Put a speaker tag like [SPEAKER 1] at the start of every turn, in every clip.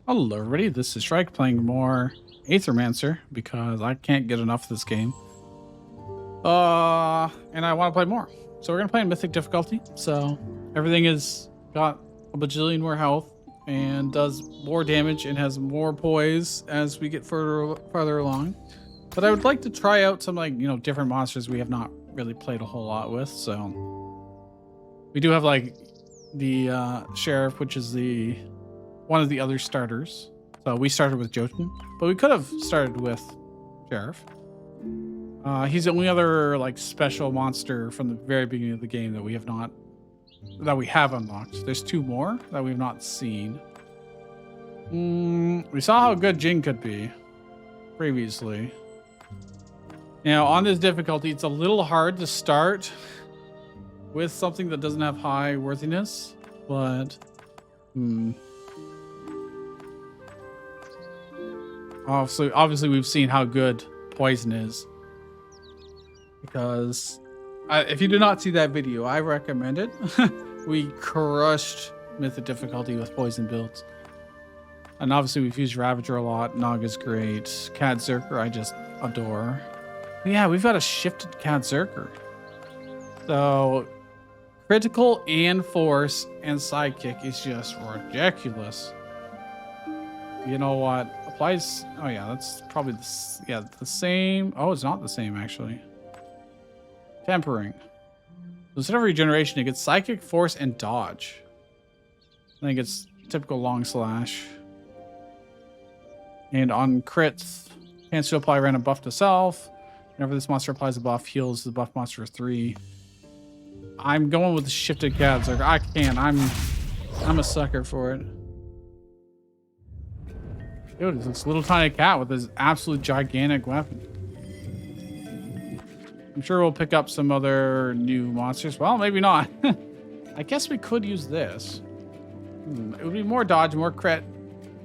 [SPEAKER 1] Hello everybody, this is Shrike playing more Aethermancer because I can't get enough of this game. And I want to play more. So we're gonna play in Mythic difficulty. So everything is got a bajillion more health and does more damage and has more poise as we get farther along. But I would like to try out some different monsters we have not really played a whole lot with. So we do have like the sheriff, which is one of the other starters. So we started with Jotun, but we could have started with Sheriff. He's the only other like special monster from the very beginning of the game that we have unlocked. There's two more that we've not seen. We saw how good Jin could be previously. Now on this difficulty, it's a little hard to start with something that doesn't have high worthiness, but Obviously, we've seen how good poison is. Because if you did not see that video, I recommend it. We crushed Mythic difficulty with poison builds. And obviously, we've used Ravager a lot. Naga's great. Cat Zerker, I just adore. But yeah, we've got a shifted Cat Zerker. So, critical and force and sidekick is just ridiculous. You know what? Applies. Oh yeah, that's probably the same. Oh, it's not the same actually. Tempering. So instead of regeneration, it gets psychic, force, and dodge. I think it's typical long slash. And on crits, chance to apply random buff to self. Whenever this monster applies a buff, heals the buff monster 3. I'm going with the shifted cats. Like I can. I'm a sucker for it. Dude, it's this little tiny cat with this absolute gigantic weapon. I'm sure we'll pick up some other new monsters. Well, maybe not. I guess we could use this. It would be more dodge, more crit.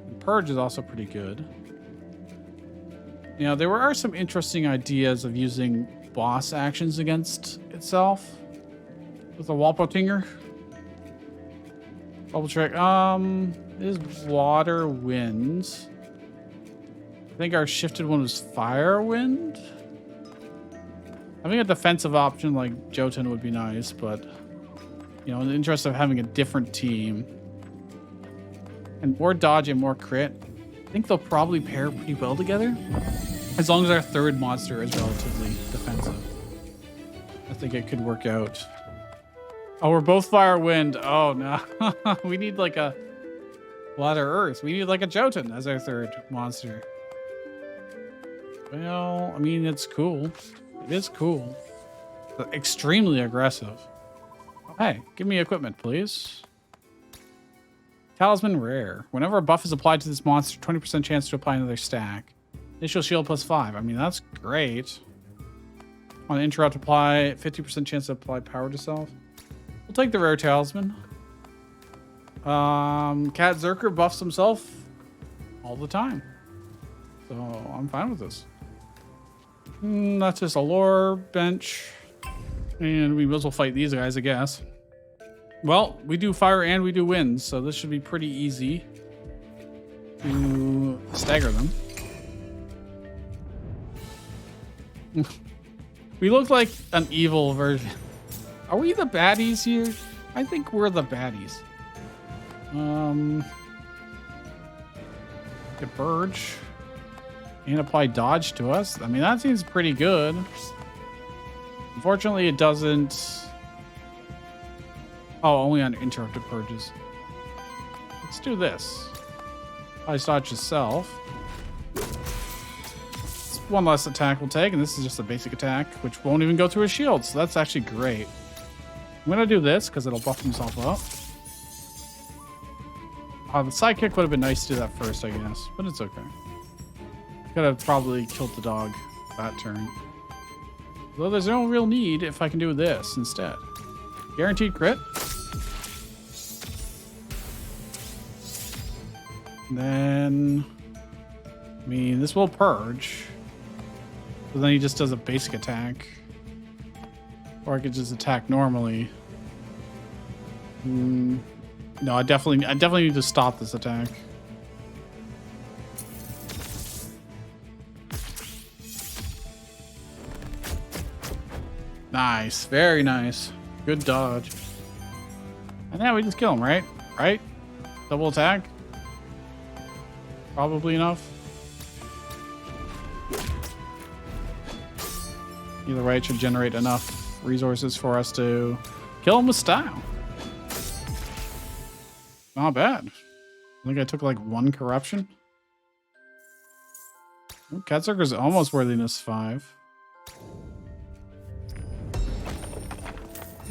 [SPEAKER 1] And purge is also pretty good. You know, there are some interesting ideas of using boss actions against itself. With a Walpotinger. Bubble trick. Is water wind. I think our shifted one was fire wind. I think a defensive option like Jotun would be nice, but you know, in the interest of having a different team and more dodge and more crit, I think they'll probably pair pretty well together. As long as our third monster is relatively defensive, I think it could work out. Oh, we're both fire wind. Oh no, we need like a water earth. We need like a Jotun as our third monster. Well, I mean, it's cool. It is cool. But extremely aggressive. Hey, give me equipment, please. Talisman rare. Whenever a buff is applied to this monster, 20% chance to apply another stack. Initial shield +5. I mean, that's great. On interrupt, apply 50% chance to apply power to self. We'll take the rare talisman. Cat Zerker buffs himself all the time. So I'm fine with this. That's just a lore bench. And we will as well fight these guys, I guess. Well, we do fire and we do wind, so this should be pretty easy to stagger them. We look like an evil version. Are we the baddies here? I think we're the baddies. Get Burge. And apply dodge to us. I mean, that seems pretty good. Unfortunately, it doesn't... Oh, only on interrupted purges. Let's do this. Apply dodge to self. It's one less attack we'll take, and this is just a basic attack, which won't even go through his shield, so that's actually great. I'm going to do this, because it'll buff himself up. The sidekick would have been nice to do that first, I guess, but it's okay. Could have probably killed the dog that turn. Though there's no real need if I can do this instead. Guaranteed crit. And then, I mean, this will purge. But then he just does a basic attack. Or I could just attack normally. No, I definitely need to stop this attack. Nice. Very nice. Good dodge. And now we just kill him, right? Right? Double attack? Probably enough. Either way, it should generate enough resources for us to kill him with style. Not bad. I think I took like 1 corruption. Oh, Catsucker's almost worthiness 5.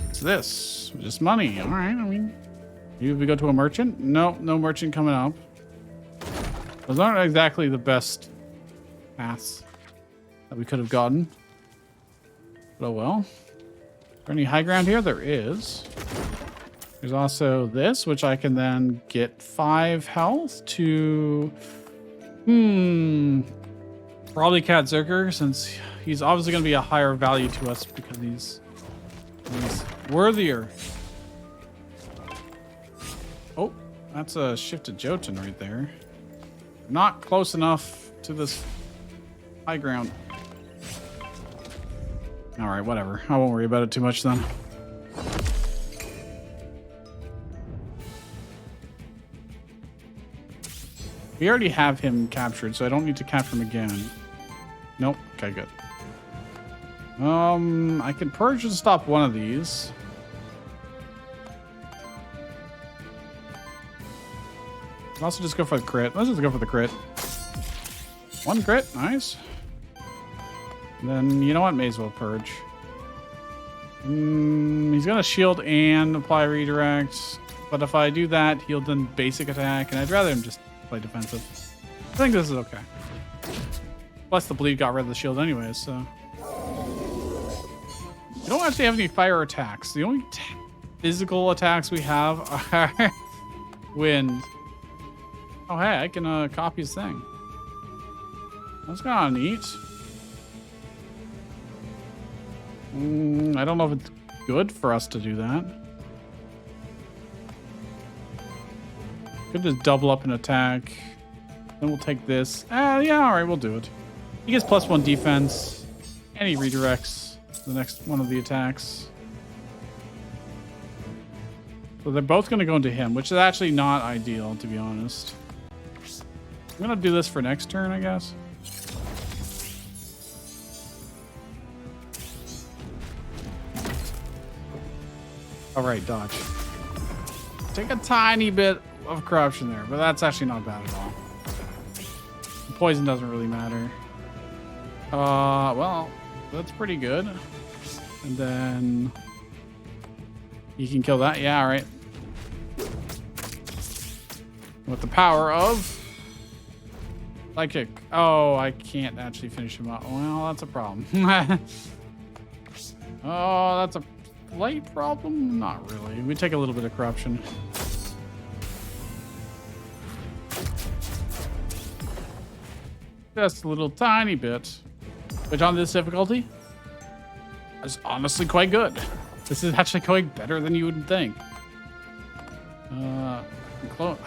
[SPEAKER 1] What's this? Just money. All right. I mean, maybe we go to a merchant? No, no merchant coming up. Those aren't exactly the best paths that we could have gotten. But oh well. Is there any high ground here? There is. There's also this, which I can then get 5 health to... Probably Catsucker, since he's obviously going to be a higher value to us because he's worthier. Oh, that's a shifted Jotun right there. Not close enough to this high ground. All right, whatever. I won't worry about it too much then. We already have him captured, so I don't need to capture him again. Nope. Okay, good. I can purge to stop one of these. I'll also just go for the crit. Let's just go for the crit. 1 crit. Nice. And then, you know what? May as well purge. He's going to shield and apply redirect. But if I do that, he'll then basic attack. And I'd rather him just play defensive. I think this is okay. Plus, the bleed got rid of the shield anyways, so... We don't actually have any fire attacks. The only physical attacks we have are wind. Oh, hey, I can copy his thing. That's kind of neat. I don't know if it's good for us to do that. Could just double up an attack. Then we'll take this. Yeah, all right, we'll do it. He gets +1 defense, and he redirects the next one of the attacks. So they're both going to go into him, which is actually not ideal, to be honest. I'm going to do this for next turn, I guess. All right, dodge. Take a tiny bit of corruption there, but that's actually not bad at all. The poison doesn't really matter. Well, that's pretty good. And then you can kill that. Yeah, all right. With the power of Psychic. Oh, I can't actually finish him up. Well, that's a problem. Oh, that's a slight problem? Not really. We take a little bit of corruption. Just a little tiny bit. Which on this difficulty is honestly quite good. This is actually going better than you would think. I can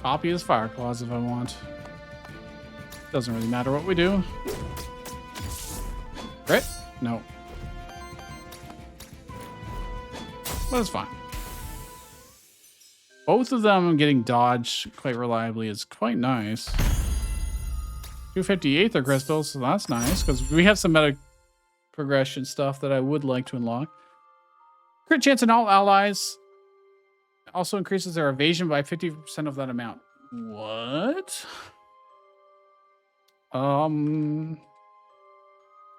[SPEAKER 1] copy his fire claws if I want. Doesn't really matter what we do. Right? No. But it's fine. Both of them getting dodged quite reliably is quite nice. 250 Aether crystals, so that's nice because we have some meta progression stuff that I would like to unlock. Crit chance in all allies also increases their evasion by 50% of that amount. What?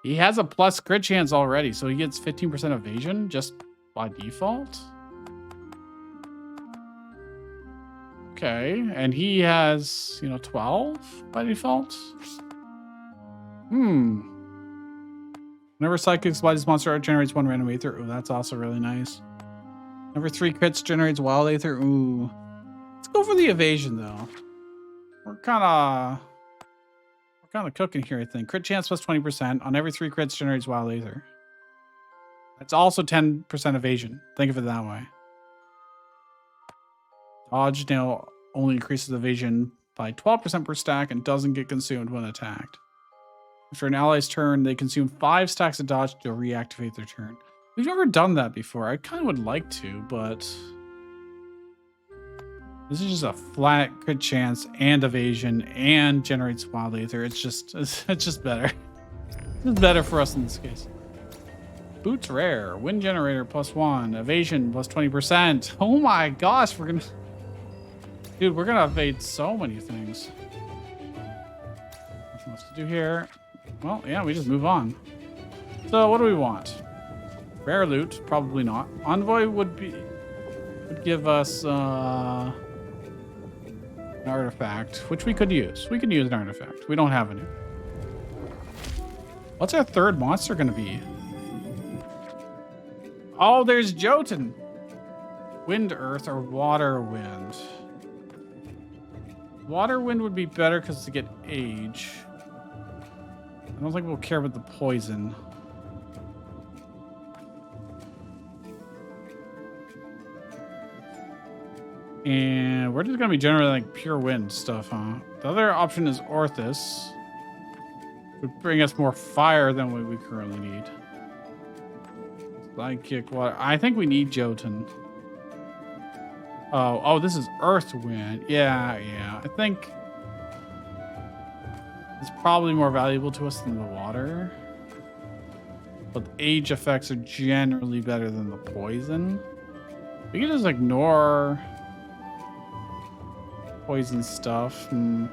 [SPEAKER 1] He has a plus crit chance already, so he gets 15% evasion just by default. Okay, and he has, 12 by default. Whenever Psychic by this monster generates 1 random Aether. Ooh, that's also really nice. Number 3 crits generates wild Aether. Ooh. Let's go for the evasion, though. We're kind of cooking here, I think. Crit chance plus 20%. On every 3 crits generates wild Aether. That's also 10% evasion. Think of it that way. Dodge now only increases evasion by 12% per stack and doesn't get consumed when attacked. After an ally's turn, they consume 5 stacks of dodge to reactivate their turn. We've never done that before. I kind of would like to, but this is just a flat crit chance and evasion and generates wild aether. It's just better. It's better for us in this case. Boots rare, wind generator +1, evasion +20%. Oh my gosh, we're gonna evade so many things. Nothing else to do here. Well, yeah, we just move on. So what do we want? Rare loot, probably not. Envoy would give us an artifact, which we could use. We could use an artifact. We don't have any. What's our third monster gonna be? Oh, there's Jotun. Wind, earth, or water wind. Water wind would be better because to get age. I don't think we'll care about the poison. And we're just gonna be generating like pure wind stuff, huh? The other option is Orthus. Would bring us more fire than what we currently need. Sidekick water. I think we need Jotun. Oh, this is Earth Wind. Yeah. I think it's probably more valuable to us than the water. But the age effects are generally better than the poison. We can just ignore poison stuff. Maybe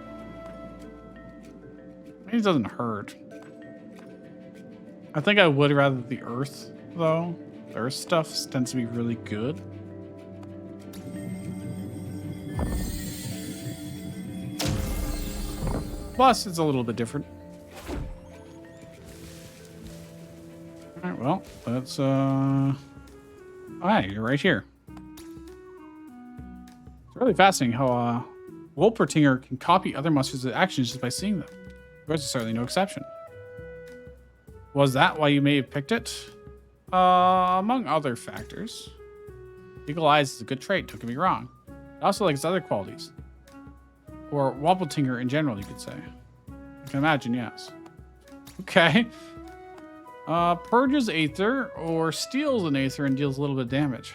[SPEAKER 1] it doesn't hurt. I think I would rather the earth, though. The earth stuff tends to be really good. Plus, it's a little bit different. All right, well, let's, oh, hey, you're right here. It's really fascinating how, Wolpertinger can copy other monsters' actions just by seeing them. Yours is certainly no exception. Was that why you may have picked it? Among other factors. Eagle eyes is a good trait, don't get me wrong. I also like its other qualities. Or Wobbletinger in general, you could say. I can imagine, yes. Okay. Purges Aether or steals an Aether and deals a little bit of damage.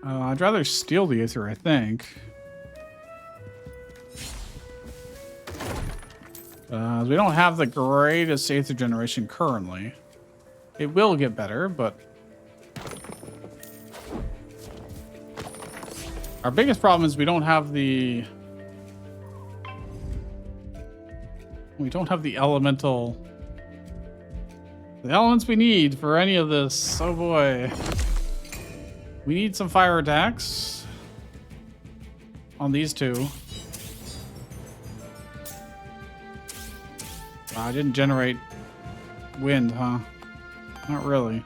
[SPEAKER 1] I'd rather steal the Aether, I think. We don't have the greatest Aether generation currently. It will get better, but our biggest problem is we don't have the elemental, the elements we need for any of this. Oh boy. We need some fire attacks on these two. I didn't generate wind, huh? Not really.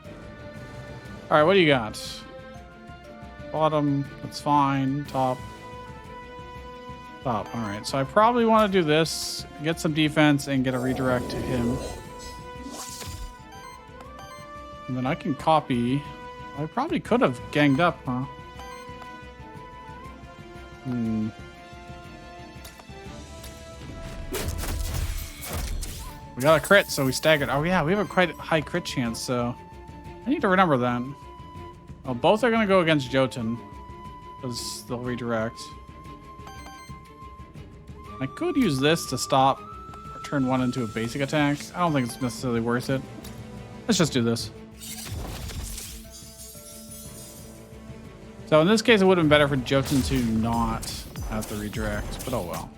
[SPEAKER 1] All right, what do you got? Bottom, that's fine. Top. All right, so I probably want to do this, get some defense, and get a redirect to him. And then I can copy. I probably could have ganged up, huh? We got a crit, so we staggered. Oh yeah, we have a quite high crit chance, so I need to remember that. Oh, both are going to go against Jotun, because they'll redirect. I could use this to stop or turn one into a basic attack. I don't think it's necessarily worth it. Let's just do this. So in this case, it would have been better for Jotun to not have to redirect, but oh well.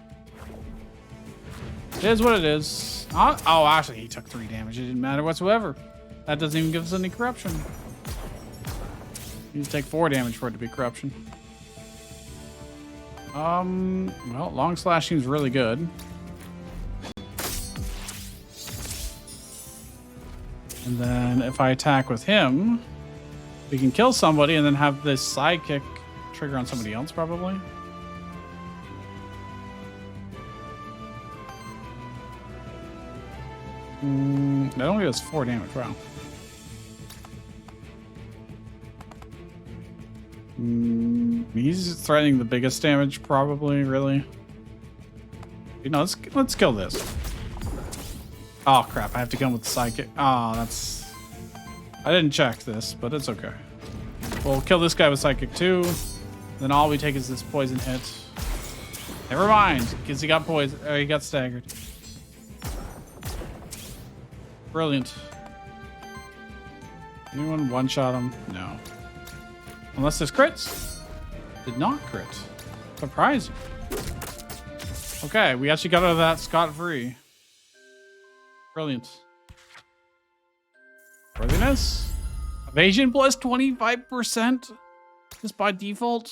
[SPEAKER 1] It is what it is. Oh, actually, he took 3 damage. It didn't matter whatsoever. That doesn't even give us any corruption. You need to take 4 damage for it to be corruption. Well, long slash seems really good. And then if I attack with him, we can kill somebody and then have this sidekick trigger on somebody else, probably. That only does 4 damage. Wow. He's threatening the biggest damage, probably. Really. You know, let's kill this. Oh crap, I have to come with the psychic. Oh, that's... I didn't check this, but it's okay. We'll kill this guy with psychic too. Then all we take is this poison hit. Never mind, because he got poison. He got staggered. Brilliant. Anyone one-shot him? No. Unless there's crits. Did not crit. Surprising. Okay, we actually got out of that scot-free. Brilliant. Worthiness. Evasion plus 25%. Just by default.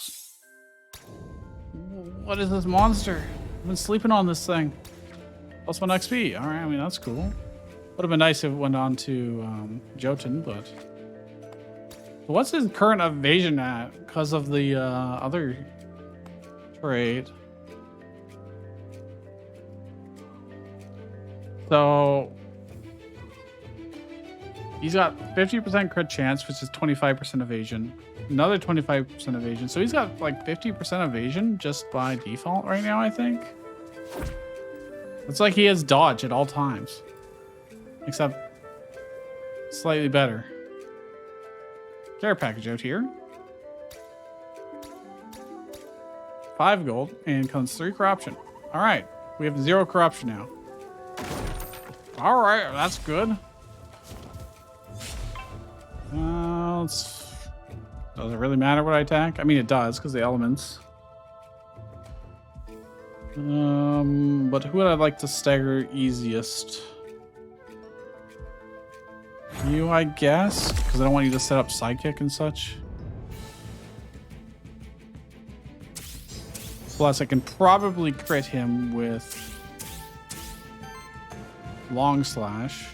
[SPEAKER 1] What is this monster? I've been sleeping on this thing. Plus 1 XP. All right, I mean, that's cool. Would have been nice if it went on to Jotun, but... What's his current evasion at? Because of the other trade. So... He's got 50% crit chance, which is 25% evasion. Another 25% evasion. So he's got like 50% evasion just by default right now, I think. It's like he has dodge at all times. Except slightly better. Care package out here. 5 gold and comes 3 corruption. All right, we have 0 corruption now. All right, that's good. Does it really matter what I attack? I mean, it does because the elements. But who would I like to stagger easiest? You, I guess, because I don't want you to set up psychic and such. Plus, I can probably crit him with long slash.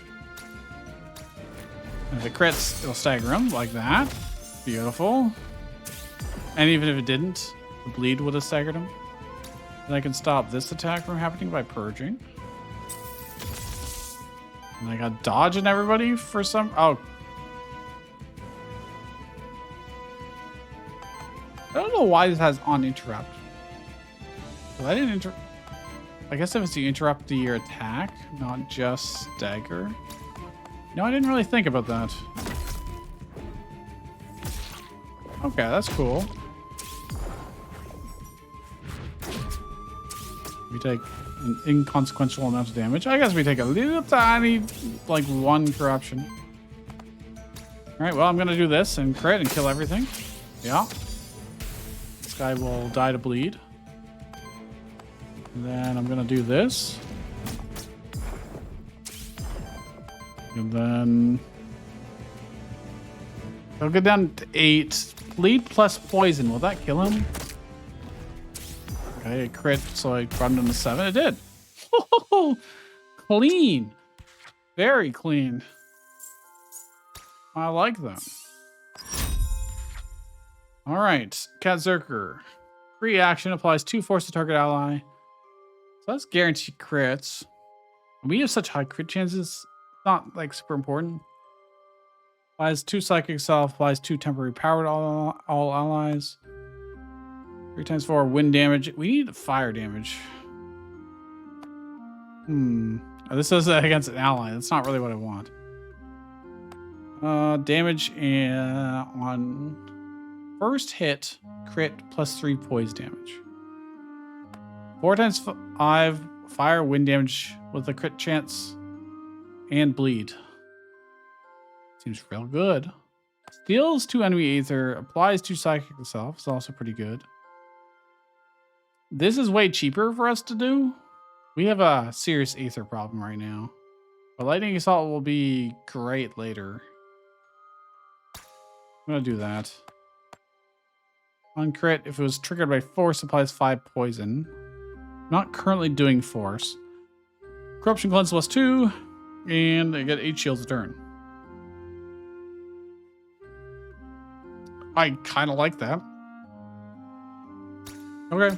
[SPEAKER 1] And if it crits, it'll stagger him like that. Beautiful. And even if it didn't, the bleed would have staggered him. And I can stop this attack from happening by purging. And I got dodging everybody for some... Oh. I don't know why this has on interrupt. I didn't I guess if it's to interrupt your attack, not just stagger. No, I didn't really think about that. Okay, that's cool. We take an inconsequential amount of damage. I guess we take a little tiny, like 1 corruption. All right, well, I'm gonna do this and crit and kill everything. Yeah. This guy will die to bleed. And then I'm gonna do this. And then I'll go down to 8. Bleed plus poison. Will that kill him? Okay, a crit, so I brought him to 7. It did. Clean. Very clean. I like them. All right, Cat Zerker. Free action applies 2 force to target ally. So that's guaranteed crits. We have such high crit chances. Not like super important. Applies 2 psychic self, applies 2 temporary power to all allies. 3 times 4 wind damage. We need fire damage. Oh, this does that against an ally. That's not really what I want. Damage on first hit, crit plus 3 poise damage. 4 times 5 fire wind damage with a crit chance and bleed. Seems real good. Steals 2 enemy aether, applies 2 psychic itself. It's also pretty good. This is way cheaper for us to do. We have a serious aether problem right now. But lightning assault will be great later. I'm gonna do that. On crit, if it was triggered by force, applies 5 poison. Not currently doing force. Corruption cleanse plus 2, and I get 8 shields a turn. I kind of like that. Okay.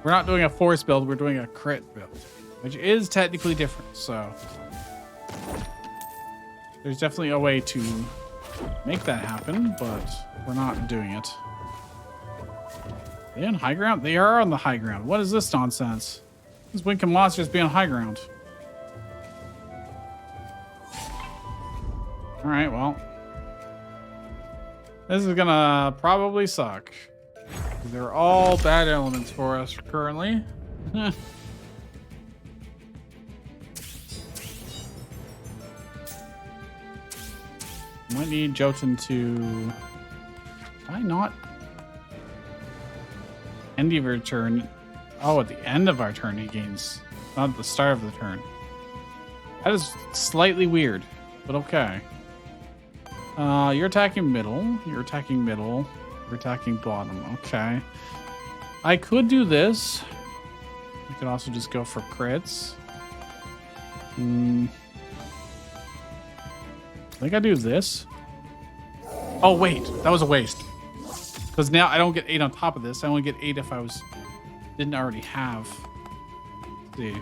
[SPEAKER 1] We're not doing a force build, we're doing a crit build, which is technically different, so there's definitely a way to make that happen, but we're not doing it. Are they on high ground? They are on the high ground. What is this nonsense? These winking monsters be on high ground. Alright, well. This is gonna probably suck. They're all bad elements for us currently. Might need Jotun to... Why not? End of your turn. Oh, at the end of our turn he gains. Not at the start of the turn. That is slightly weird, but okay. You're attacking middle. You're attacking middle. You're attacking bottom. Okay. I could do this. I could also just go for crits. I think I do this. Oh, wait. That was a waste. Because now I don't get 8 on top of this. I only get 8 if I didn't already have. Let's see.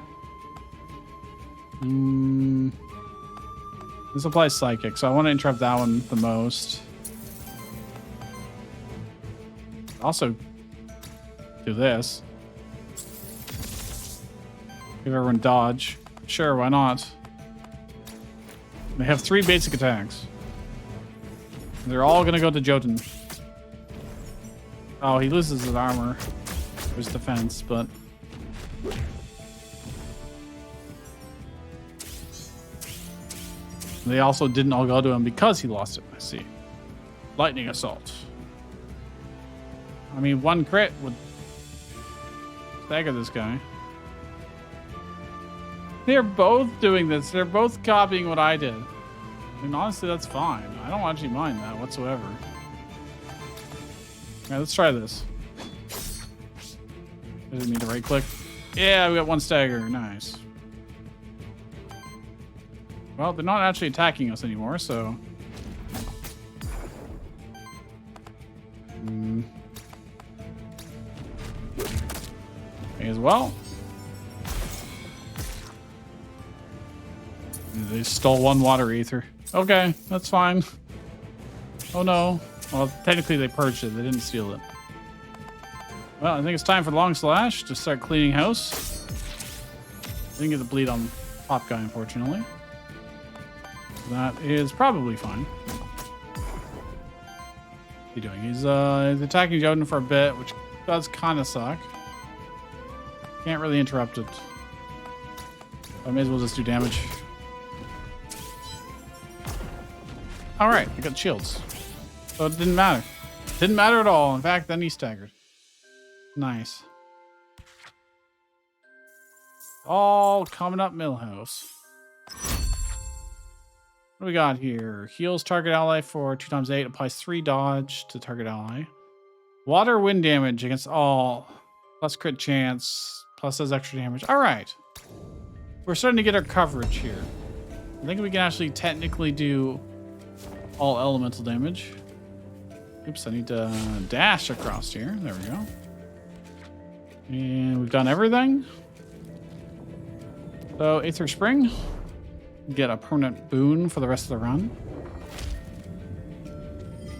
[SPEAKER 1] This applies psychic, so I want to interrupt that one the most. Also, do this. Give everyone dodge. Sure, why not? They have 3 basic attacks. They're all gonna go to Jotun. Oh, he loses his armor, his defense, but they also didn't all go to him because he lost it. I see. Lightning assault. I mean, 1 crit would stagger this guy. They're both doing this. They're both copying what I did. I mean, honestly, that's fine. I don't actually mind that whatsoever. Alright, let's try this. I didn't need to right click. Yeah, we got 1 stagger. Nice. Well, they're not actually attacking us anymore, so... May as well. They stole 1 water ether. Okay, that's fine. Oh no. Well, technically they purged it. They didn't steal it. Well, I think it's time for Long Slash to start cleaning house. Didn't get the bleed on top guy, unfortunately. That is probably fine. What's he doing? He's attacking Jotun for a bit, which does kind of suck. Can't really interrupt it. I may as well just do damage. Alright, I got shields. So it didn't matter. Didn't matter at all. In fact, then he staggered. Nice. All coming up Millhouse. What do we got here? Heals target ally for 2 times 8. Applies 3 dodge to target ally. Water wind damage against all. Plus crit chance. Plus does extra damage. Alright. We're starting to get our coverage here. I think we can actually technically do all elemental damage. Oops, I need to dash across here. There we go. And we've done everything. So, Aether Spring. Get a permanent boon for the rest of the run.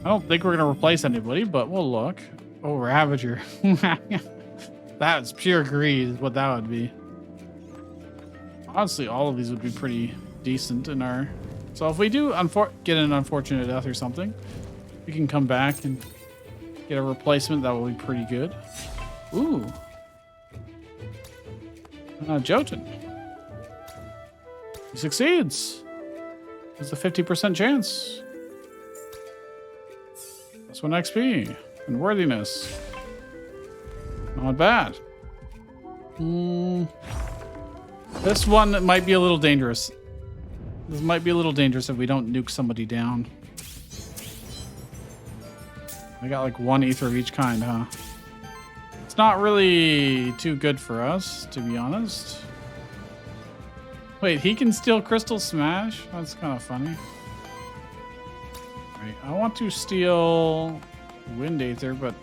[SPEAKER 1] I don't think we're going to replace anybody, but we'll look. Oh, Ravager. That's pure greed is what that would be. Honestly, all of these would be pretty decent in our... So if we do get an unfortunate death or something, we can come back and get a replacement that will be pretty good. Ooh. Jotun. He succeeds. There's a 50% chance. That's 1 XP. And worthiness. Not bad. This one might be a little dangerous. This might be a little dangerous if we don't nuke somebody down. I got like 1 ether of each kind, huh? It's not really too good for us, to be honest. Wait, he can steal Crystal Smash? That's kind of funny. Right, I want to steal Wind Aether, but...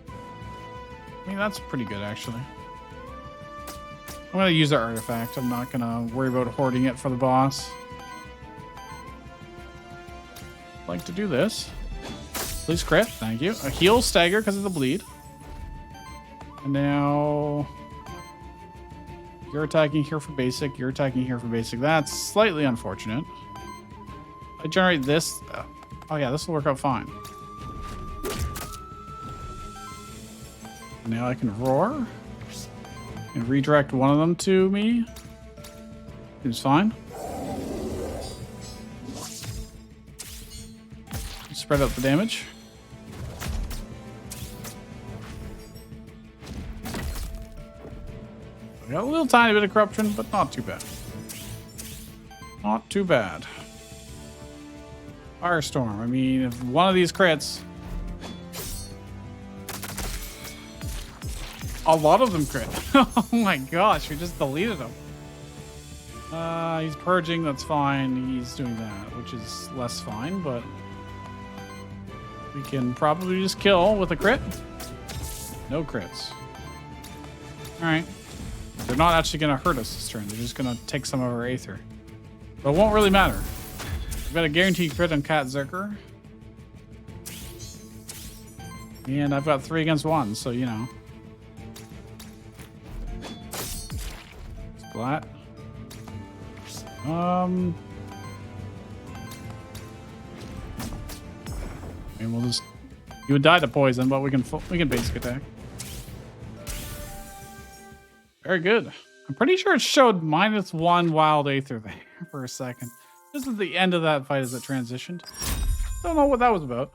[SPEAKER 1] I mean, that's pretty good, actually. I'm going to use our artifact. I'm not going to worry about hoarding it for the boss. I'd like to do this. Please crit. Thank you. A heal stagger because of the bleed. And now... You're attacking here for basic. You're attacking here for basic. That's slightly unfortunate. I generate this. Oh yeah, this will work out fine. Now I can roar and redirect one of them to me. Seems fine. Spread out the damage. I got a little tiny bit of corruption, but not too bad. Not too bad. Firestorm. I mean, if one of these crits, a lot of them crit. Oh my gosh, we just deleted them. He's purging, that's fine. He's doing that, which is less fine, but we can probably just kill with a crit. No crits. Alright. They're not actually going to hurt us this turn. They're just going to take some of our Aether. But it won't really matter. We've got a guaranteed crit on Cat Zerker. And I've got 3 against 1, so you know. Splat. And we'll just... You would die to poison, but we can basic attack. Very good. I'm pretty sure it showed -1 wild Aether there for a second. This is the end of that fight as it transitioned. Don't know what that was about.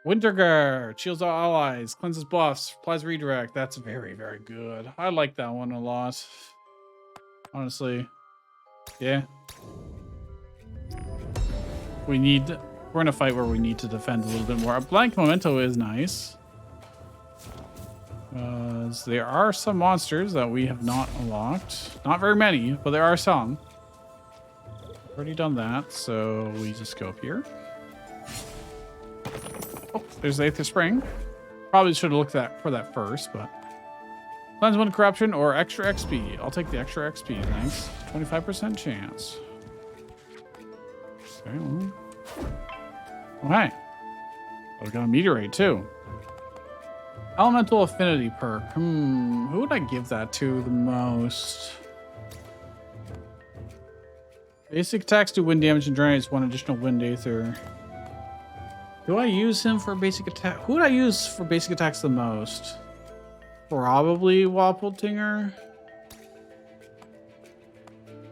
[SPEAKER 1] Winterguard shields all allies, cleanses buffs, applies redirect. That's very, very good. I like that one a lot. Honestly. Yeah. We're in a fight where we need to defend a little bit more. A blank memento is nice. There are some monsters that we have not unlocked. Not very many, but there are some. Already done that, so we just go up here. Oh, there's the Aether Spring. Probably should have looked for that first, but... Cleanse 1 corruption or extra XP. I'll take the extra XP, thanks. 25% chance. Okay. Okay. Oh, we got a meteorite too. Elemental affinity perk. Who would I give that to the most? Basic attacks do wind damage and generates 1 additional wind Aether. Do I use him for basic attack? Who would I use for basic attacks the most? Probably Wappletinger.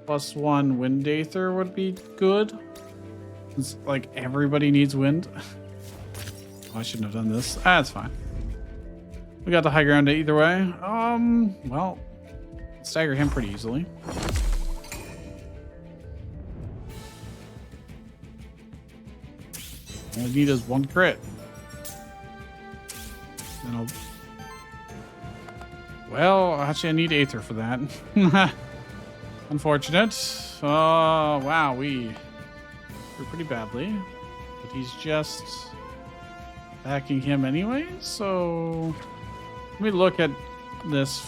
[SPEAKER 1] +1 wind Aether would be good. It's like everybody needs wind. Oh, I shouldn't have done this. That's fine. We got the high ground either way. Well, stagger him pretty easily. All we need is 1 crit. And well, actually, I need Aether for that. Unfortunate. Oh, wow, we did pretty badly. But he's just attacking him anyway, so... Let me look at this.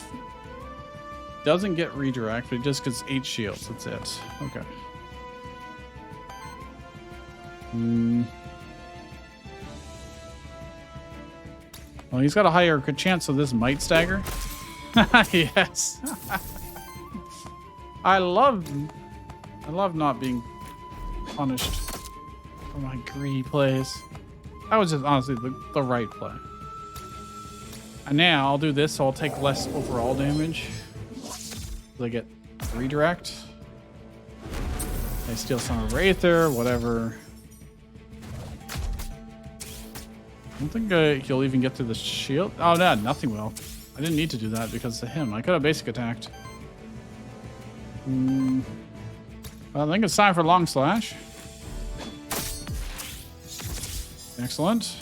[SPEAKER 1] Doesn't get redirect, but it just gets 8 shields. That's it. Okay. Well, he's got a higher chance, so this might stagger. Yes. I love not being punished for my greedy plays. That was just honestly the right play. And now I'll do this, so I'll take less overall damage. I get redirect. I steal some of Aether, whatever. I don't think he'll even get through the shield. Oh, no, nothing will. I didn't need to do that because of him. I could have basic attacked. Well, I think it's time for Long Slash. Excellent.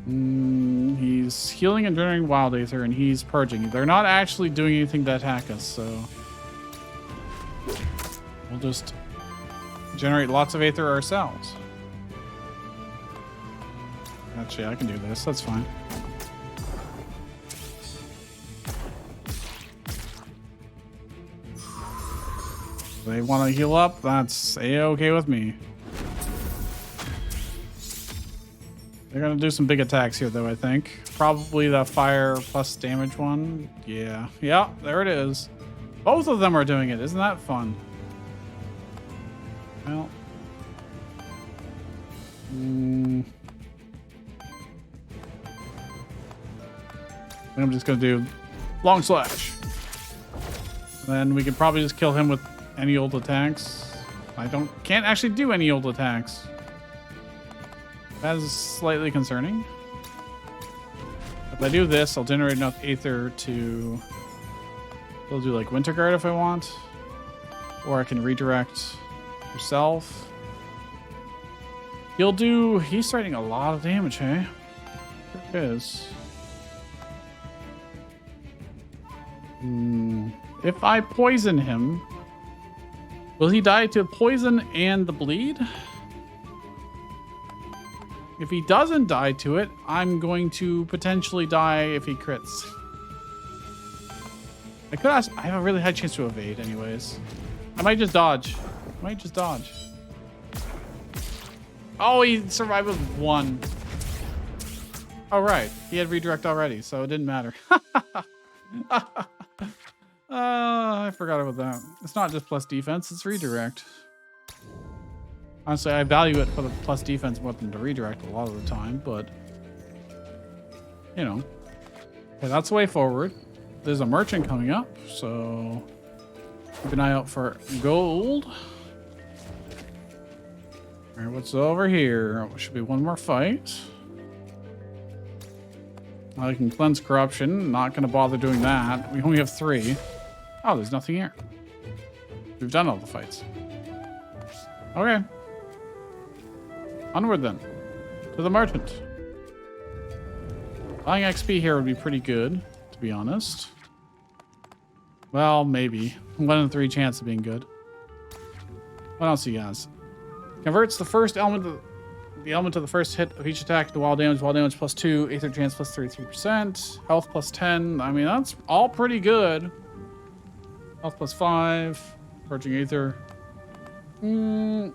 [SPEAKER 1] He's healing and generating wild Aether, and he's purging. They're not actually doing anything to attack us, so we'll just generate lots of Aether ourselves. Actually, I can do this. That's fine. If they want to heal up, that's A-okay with me. They're gonna do some big attacks here, though, I think. Probably the fire plus damage one. Yeah. Yeah, there it is. Both of them are doing it. Isn't that fun? Well. I'm just gonna do long slash. Then we could probably just kill him with any old attacks. Can't actually do any old attacks. That is slightly concerning. If I do this, I'll generate enough Aether to... I'll do like Winter Guard if I want. Or I can redirect yourself. He's threatening a lot of damage, hey? Sure is. If I poison him, will he die to poison and the bleed? If he doesn't die to it, I'm going to potentially die if he crits. I have a really high chance to evade anyways. I might just dodge. Oh, he survived with 1. Oh, right. He had redirect already, so it didn't matter. I forgot about that. It's not just plus defense, it's redirect. Honestly, I value it for the plus defense more than the redirect a lot of the time, but... You know. Okay, that's the way forward. There's a merchant coming up, so... Keep an eye out for gold. Alright, what's over here? Should be one more fight. I can cleanse corruption. Not going to bother doing that. We only have 3. Oh, there's nothing here. We've done all the fights. Okay. Onward then. To the merchant. Buying XP here would be pretty good, to be honest. Well, maybe. 1 in 3 chance of being good. What else you guys? Converts the first element of the element of the first hit of each attack to wild damage. Wild damage plus 2, Aether chance plus 33%, health plus 10. I mean, that's all pretty good. Health plus 5, purging Aether. Oh,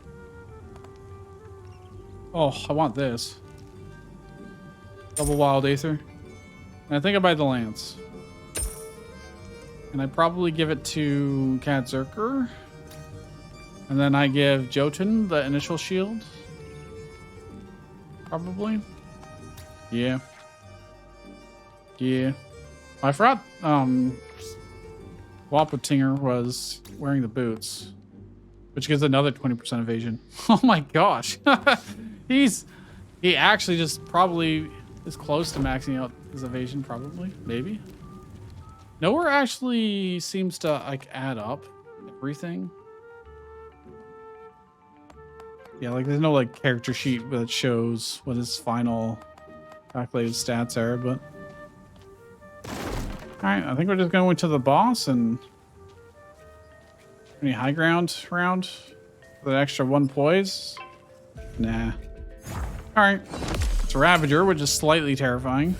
[SPEAKER 1] I want this. Double wild Aether. And I think I buy the lance. And I probably give it to Cat Zerker. And then I give Jotun the initial shield. Probably. Yeah. Yeah. I forgot Wapatinger was wearing the boots, which gives another 20% evasion. Oh my gosh. He actually just probably is close to maxing out his evasion, probably. Maybe. Nowhere actually seems to like add up everything. Yeah, like there's no like character sheet that shows what his final calculated stats are, but alright, I think we're just going to the boss and any high ground round for the extra 1 poise. Nah. Alright. It's a Ravager, which is slightly terrifying.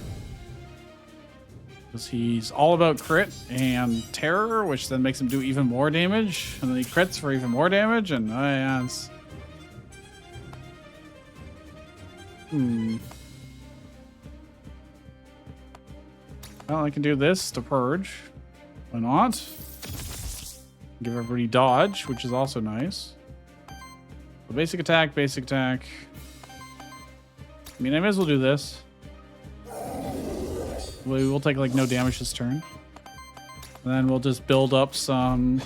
[SPEAKER 1] Because he's all about crit and terror, which then makes him do even more damage. And then he crits for even more damage, and oh yeah, it's... Well, I can do this to purge. Why not? Give everybody dodge, which is also nice. So basic attack, basic attack. I mean, I may as well do this. We will take like no damage this turn. And then we'll just build up some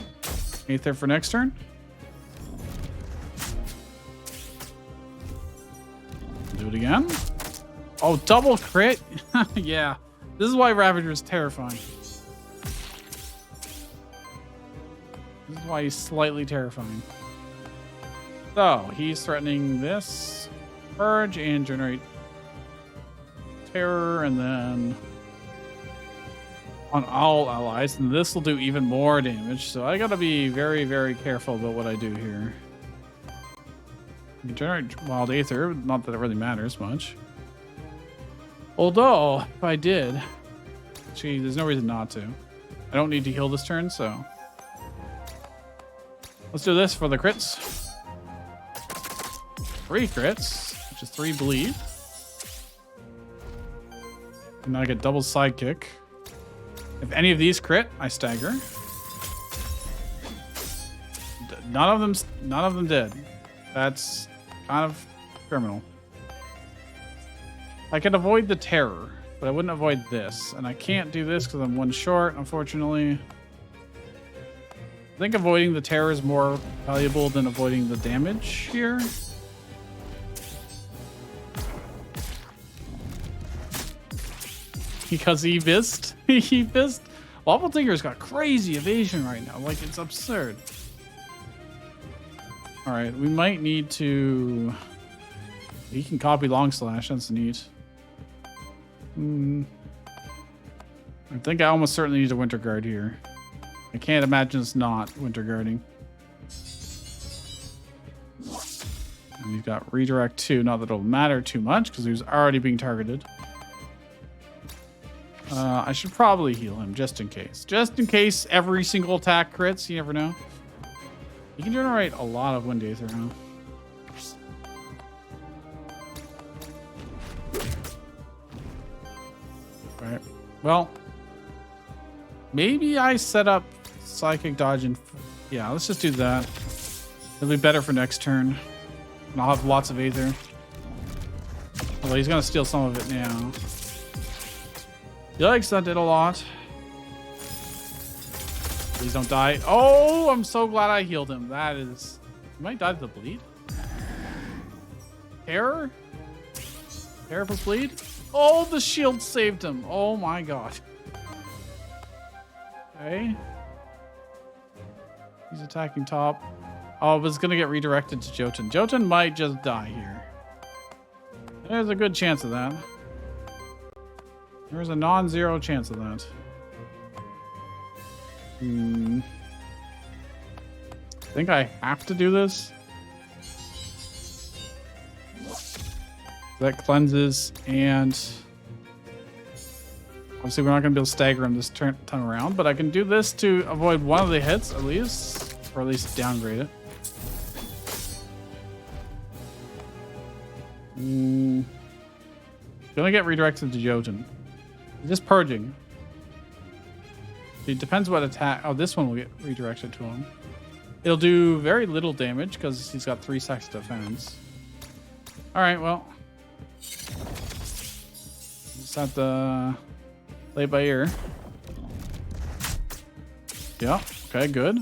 [SPEAKER 1] Aether for next turn. Do it again. Oh, double crit? Yeah. This is why Ravager is terrifying. This is why he's slightly terrifying. So, he's threatening this. Purge and generate terror, and then on all allies. And this will do even more damage. So I gotta be very, very careful about what I do here. You generate wild Aether, not that it really matters much. Although, if I did, actually, there's no reason not to. I don't need to heal this turn, so let's do this for the crits. 3 crits, which is 3 bleed. And I get double sidekick. If any of these crit, I stagger. None of them did. That's kind of criminal. I could avoid the terror, but I wouldn't avoid this. And I can't do this because I'm one short, unfortunately. I think avoiding the terror is more valuable than avoiding the damage here. Because he missed. He missed. Waffle Tinker's got crazy evasion right now. Like, it's absurd. All right, we might need to... He can copy long slash. That's neat. I think I almost certainly need a Winter Guard here. I can't imagine it's not Winter Guarding. And we've got redirect 2. Not that it'll matter too much because he was already being targeted. I should probably heal him just in case. Just in case every single attack crits. You never know. You can generate a lot of Wind Aether, huh? Right. Well, maybe I set up Psychic Dodge and... Yeah, let's just do that. It'll be better for next turn. And I'll have lots of Aether. Although he's going to steal some of it now. Yikes, that did a lot. Please don't die. Oh, I'm so glad I healed him. That is... He might die to the bleed. Terror? Terror plus bleed? Oh, the shield saved him. Oh my god. Okay. He's attacking top. Oh, but it's going to get redirected to Jotun. Jotun might just die here. There's a good chance of that. There's a non-zero chance of that. I think I have to do this. That cleanses, and obviously we're not going to be able to stagger him this time around, but I can do this to avoid one of the hits at least, or at least downgrade it. Gonna get redirected to Jotun. Just purging. It depends what attack. Oh, this one will get redirected to him. It'll do very little damage because he's got 3 stacks of defense. All right, well. Just have to play it by ear. Yeah, okay, good.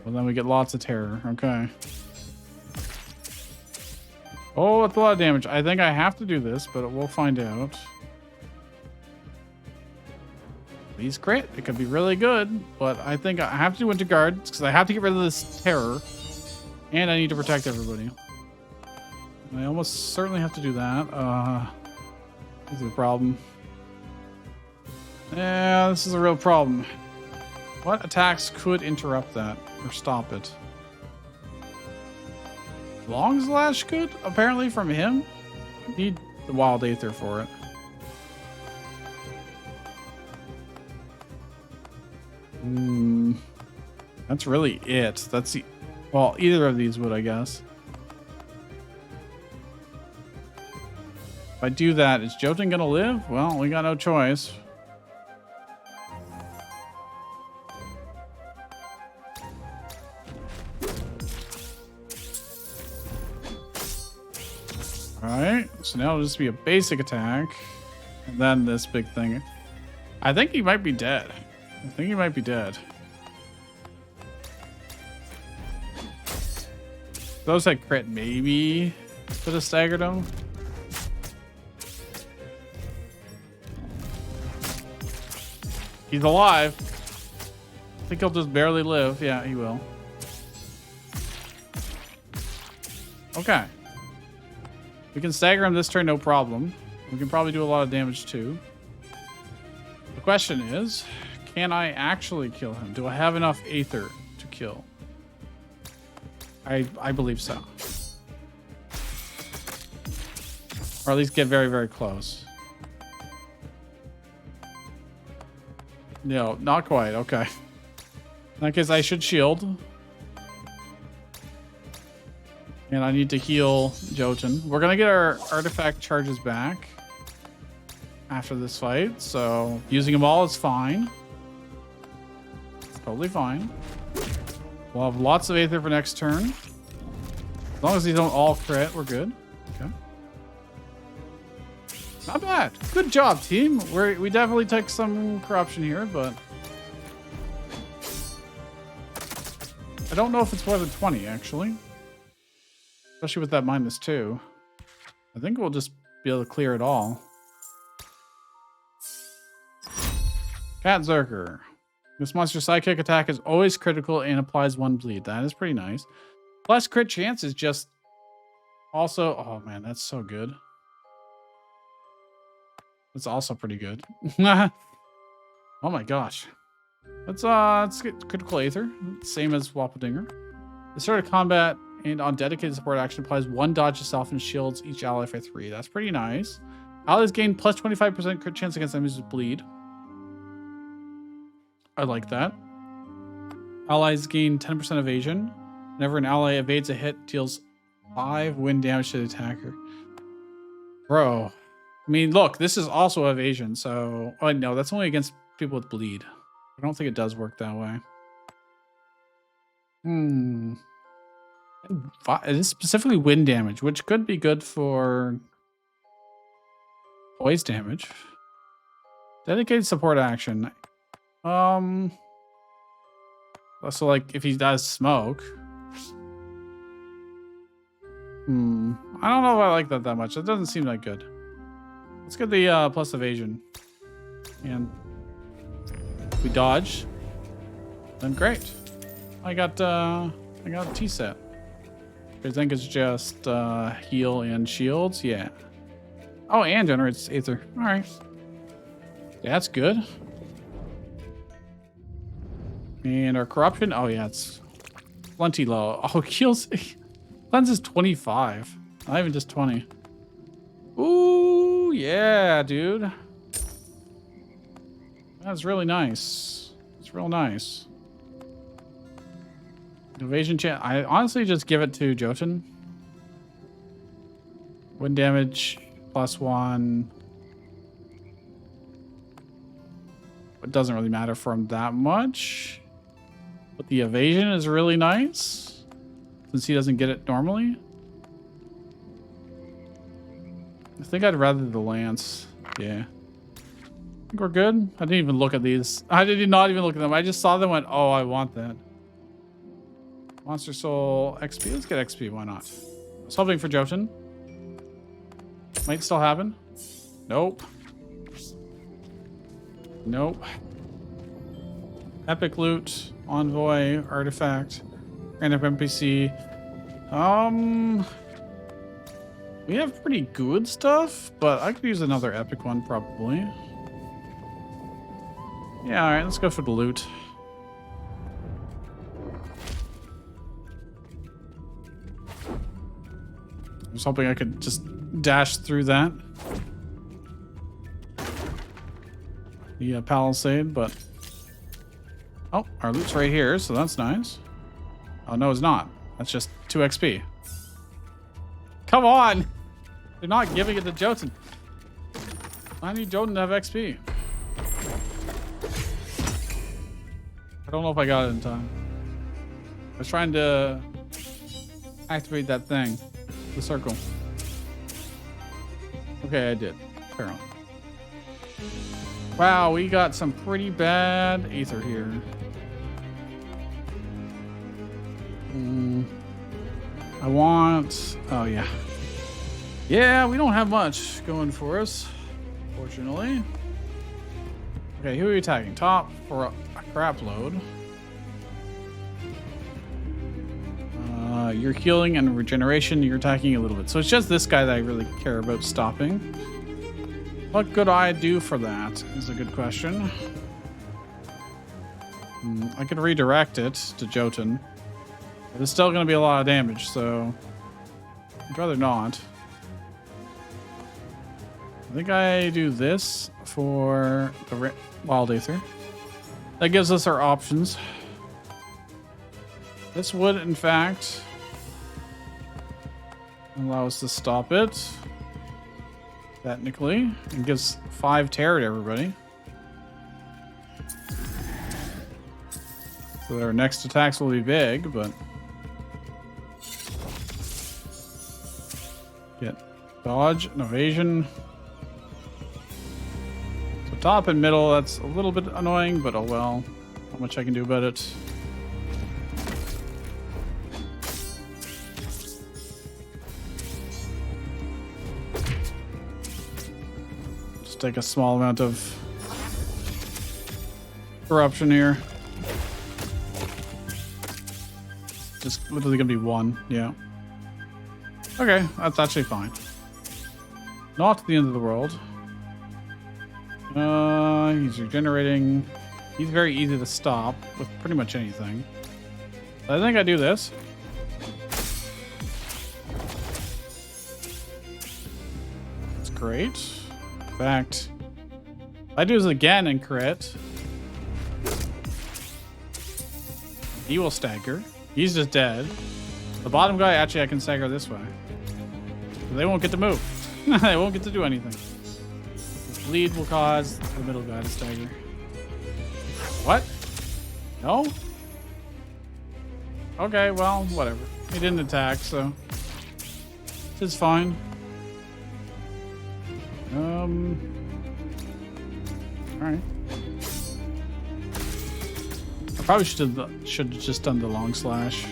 [SPEAKER 1] Well, then we get lots of terror. Okay. Oh, that's a lot of damage. I think I have to do this, but we'll find out. Please crit. It could be really good, but I think I have to do Winter Guard because I have to get rid of this terror, and I need to protect everybody. I almost certainly have to do that. This is a problem. Yeah, this is a real problem. What attacks could interrupt that or stop it? Long Slash could, apparently, from him. I need the Wild Aether for it. That's really it. That's the... Well, either of these would, I guess. If I do that, is Jotun gonna live? Well, we got no choice. Alright, so now it'll just be a basic attack. And then this big thing. I think he might be dead. I think he might be dead. Those that crit maybe could have staggered him. He's alive. I think he'll just barely live. Yeah, he will. Okay. We can stagger him this turn, no problem. We can probably do a lot of damage too. The question is, can I actually kill him? Do I have enough Aether to kill? I believe so. Or at least get very, very close. No, not quite. Okay. In that case, I should shield. And I need to heal Jotun. We're going to get our artifact charges back after this fight. So using them all is fine. Totally fine. We'll have lots of Aether for next turn. As long as these don't all crit, we're good. Okay. Not bad. Good job, team. We definitely took some corruption here, but I don't know if it's more than 20, actually. Especially with that -2. I think we'll just be able to clear it all. Cat Zerker. This monster's sidekick attack is always critical and applies 1 bleed. That is pretty nice. Plus crit chance is just also... Oh, man, that's so good. That's also pretty good. Oh, my gosh. Let's get critical Aether. Same as Wapadinger. The start of combat and on dedicated support action applies 1 dodge to self and shields each ally for 3. That's pretty nice. Allies gain plus 25% crit chance against enemies with bleed. I like that. Allies gain 10% evasion. Whenever an ally evades a hit, deals 5 wind damage to the attacker. Bro. I mean, look, this is also evasion, so... Oh, no, that's only against people with bleed. I don't think it does work that way. It is specifically wind damage, which could be good for poise damage. Dedicated support action. So like if he does smoke. I don't know if I like that much. It doesn't seem that good. Let's get the plus evasion. And if we dodge, then great. I got a T set. I think it's just heal and shields. Yeah. Oh, and generates Aether. All right. Yeah, that's good. And our corruption. Oh yeah, it's plenty low. Oh, heals. Cleanse is 25. Not even just 20. Ooh, yeah, dude. That's really nice. It's real nice. Evasion chance. I honestly just give it to Jotun. Wind damage +1. It doesn't really matter for him that much. But the evasion is really nice. Since he doesn't get it normally. I think I'd rather the lance. Yeah. I think we're good. I didn't even look at these. I did not even look at them. I just saw them and went, oh, I want that. Monster Soul XP. Let's get XP. Why not? I was hoping for Jotun. Might still happen. Nope. Nope. Epic loot. Envoy. Artifact. Random NPC. We have pretty good stuff, but I could use another epic one probably. Yeah, alright, let's go for the loot. I was hoping I could just dash through that. The palisade, but... Oh, our loot's right here, so that's nice. Oh, no, it's not. That's just 2 XP. Come on! They're not giving it to Jotun. I need Jotun to have XP. I don't know if I got it in time. I was trying to activate that thing. The circle. Okay, I did. Apparently. Wow, we got some pretty bad Aether here. I want... Oh, yeah. Yeah, we don't have much going for us, fortunately. Okay, who are you attacking? Top for a crap load. You're healing and regeneration. You're attacking a little bit. So it's just this guy that I really care about stopping. What could I do for that is a good question. I could redirect it to Jotun. But it's still going to be a lot of damage, so I'd rather not. I think I do this for the Wild Aether. That gives us our options. This would, in fact, Allow us to stop it. Technically. It gives 5 terror to everybody. So that our next attacks will be big, but... Get dodge and evasion. So top and middle, that's a little bit annoying, but oh well. Not much I can do about it. Just take a small amount of corruption here. Just literally gonna be 1, yeah. Okay, that's actually fine. Not the end of the world. He's regenerating. He's very easy to stop with pretty much anything. I think I do this. That's great. In fact, if I do this again and crit, he will stagger. He's just dead. The bottom guy, actually, I can stagger this way. They won't get to move. They won't get to do anything. This bleed will cause the middle guy to stagger. What? No? Okay, well, whatever. He didn't attack, so it's fine. Alright. I probably should have just done the long slash.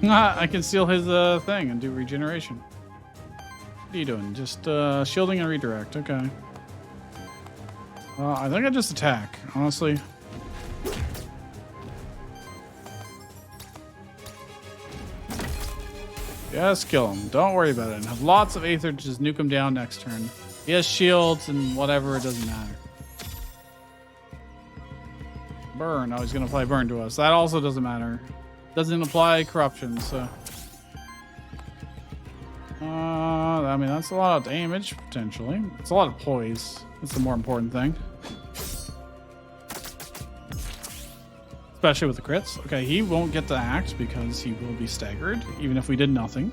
[SPEAKER 1] I can steal his thing and do regeneration. What are you doing? Just shielding and redirect. Okay. I think I just attack, honestly. Just kill him. Don't worry about it. And have lots of Aether to just nuke him down next turn. He has shields and whatever, it doesn't matter. Burn. Oh, he's going to apply burn to us. That also doesn't matter. Doesn't apply corruption, so. I mean, that's a lot of damage, potentially. It's a lot of poise. That's the more important thing. Especially with the crits. Okay, he won't get to act because he will be staggered, even if we did nothing.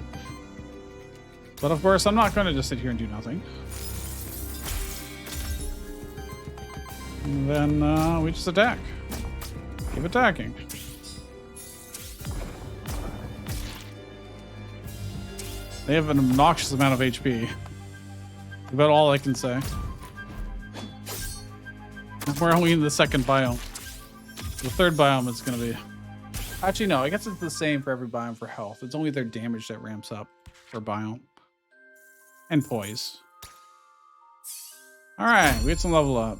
[SPEAKER 1] But of course, I'm not going to just sit here and do nothing. And then we just attack. Keep attacking. They have an obnoxious amount of HP. About all I can say. We're only in the second biome. The third biome is going to be... Actually, no. I guess it's the same for every biome for health. It's only their damage that ramps up for biome. And poise. Alright, we get some level up.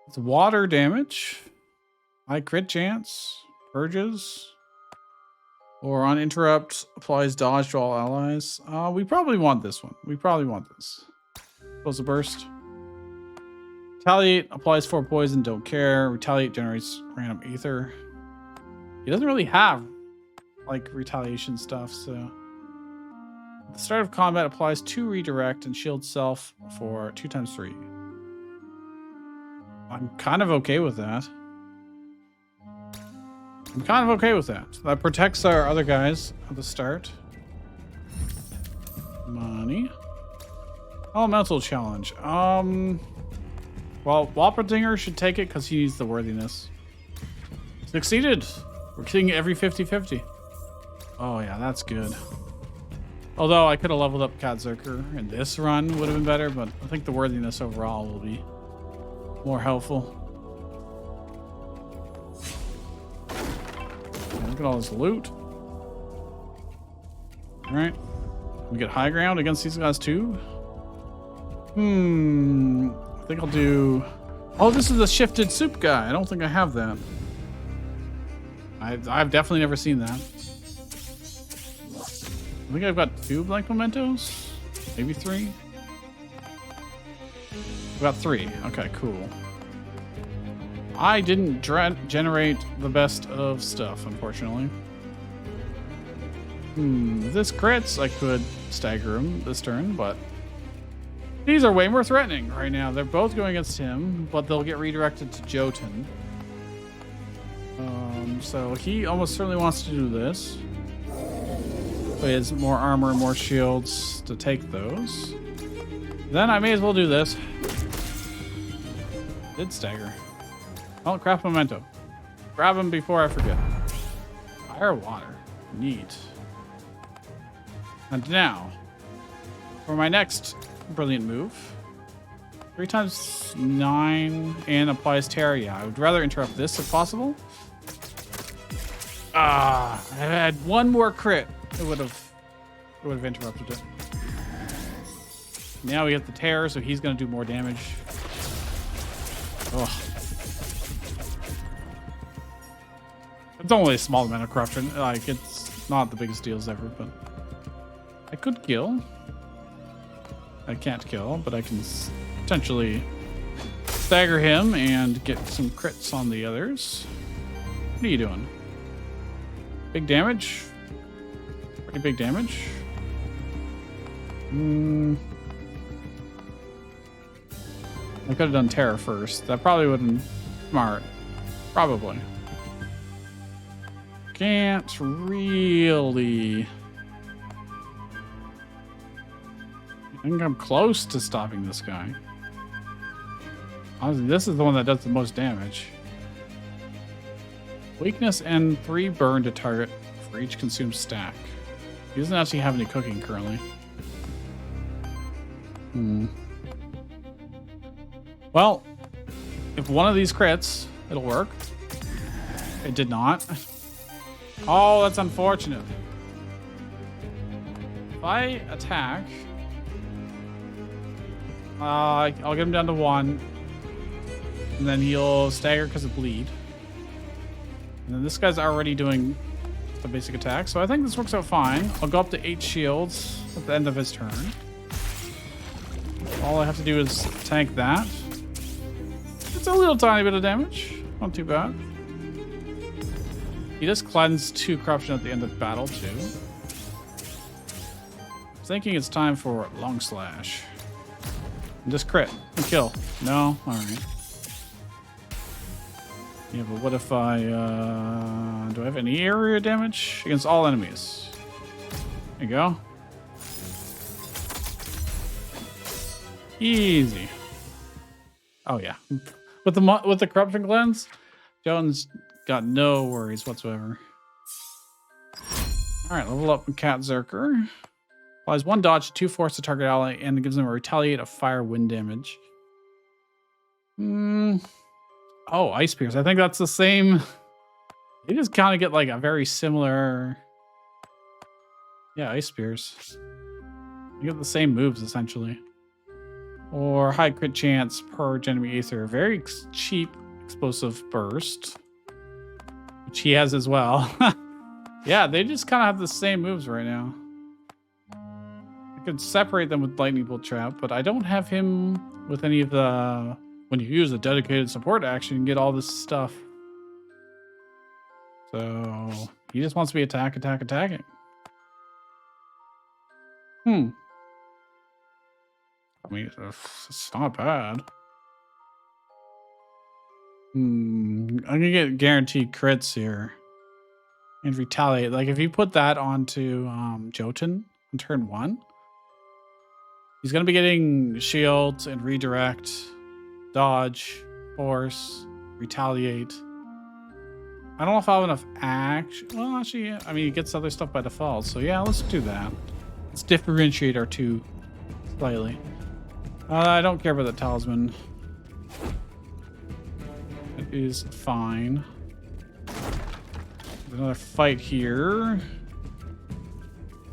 [SPEAKER 1] It's water damage. High crit chance. Purges. Or on interrupt, applies dodge to all allies. We probably want this one. We probably want this. Close the burst. Retaliate, applies 4 poison, don't care. Retaliate generates random ether. He doesn't really have, like, retaliation stuff, so. At the start of combat, applies 2 redirect and shield self for 2 times 3. I'm kind of okay with that. That protects our other guys at the start. Money. Elemental challenge. Well, Whopperdinger should take it because he needs the worthiness. Succeeded. We're getting every 50-50. Oh yeah, that's good. Although I could have leveled up Katzerker and this run would have been better, but I think the worthiness overall will be more helpful. Look at all this loot. Alright. We get high ground against these guys too. I think I'll do... Oh, this is a shifted soup guy. I don't think I have that. I've definitely never seen that. I think I've got 2 blank mementos. Maybe 3. I've got 3. Okay, cool. I didn't generate the best of stuff, unfortunately. If this crits, I could stagger him this turn, but these are way more threatening right now. They're both going against him, but they'll get redirected to Jotun. So he almost certainly wants to do this. So he has more armor and more shields to take those. Then I may as well do this. Did stagger. Oh, craft memento. Grab him before I forget. Fire water. Neat. And now, for my next brilliant move. 3 times 9 and applies terror. Yeah, I would rather interrupt this if possible. I had one more crit. It would have interrupted it. Now we have the terror, so he's going to do more damage. Ugh. It's only a small amount of corruption. Like, it's not the biggest deals ever, but I could kill. I can't kill, but I can potentially stagger him and get some crits on the others. What are you doing? Big damage? Pretty big damage. I could have done terror first. That probably wouldn't smart. Probably. Can't really. I think I'm close to stopping this guy. Honestly, this is the one that does the most damage. Weakness and 3 burn to target for each consumed stack. He doesn't actually have any cooking currently. Well, if one of these crits, it'll work. It did not. Oh, that's unfortunate. If I attack, I'll get him down to 1. And then he'll stagger because of bleed. And then this guy's already doing the basic attack. So I think this works out fine. I'll go up to 8 shields at the end of his turn. All I have to do is tank that. It's a little tiny bit of damage. Not too bad. He does cleanse 2 corruption at the end of battle too. I'm thinking it's time for long slash. And just crit and kill. No? Alright. Yeah, but what if I, do I have any area damage? Against all enemies. There you go. Easy. Oh yeah. With the corruption cleanse, Jones got no worries whatsoever. Alright, level up Cat Zerker. Applies 1 dodge, 2 force to target ally, and gives them a retaliate of fire wind damage. Oh, Ice Pierce. I think that's the same. They just kind of get like a very similar. Yeah, Ice Pierce. You get the same moves essentially. Or high crit chance, purge enemy Aether. Very cheap explosive burst, which he has as well. Yeah, they just kind of have the same moves right now. I could separate them with Lightning Bolt Trap, but I don't have him with any of the. When you use a dedicated support action, you can get all this stuff. So he just wants to be attacking. I mean, it's not bad. I'm gonna get guaranteed crits here and retaliate. Like if you put that onto Jotun on turn 1, he's gonna be getting shields and redirect. Dodge, force, retaliate. I don't know if I have enough action. Well, actually, I mean, he gets other stuff by default. So yeah, let's do that. Let's differentiate our 2 slightly. I don't care about the talisman. It is fine. There's another fight here.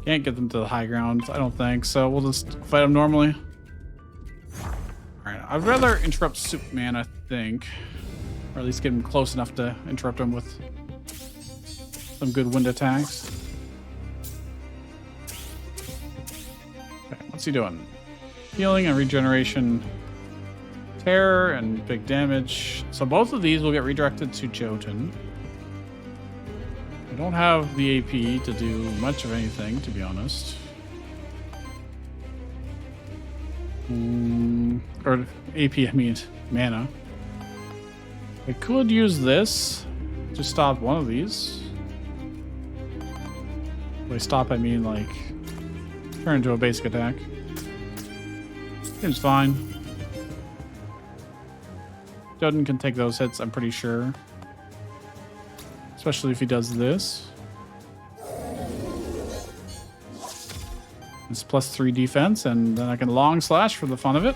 [SPEAKER 1] Can't get them to the high ground, I don't think. So we'll just fight them normally. Alright, I'd rather interrupt Superman, I think. Or at least get him close enough to interrupt him with some good wind attacks. Okay, what's he doing? Healing and regeneration. Terror and big damage. So both of these will get redirected to Jotun. I don't have the AP to do much of anything, to be honest. Or AP, I mean mana. I could use this just stopped one of these. By stop, I mean like turn into a basic attack. Seems fine. Jotun can take those hits, I'm pretty sure. Especially if he does this. It's +3 defense, and then I can long slash for the fun of it.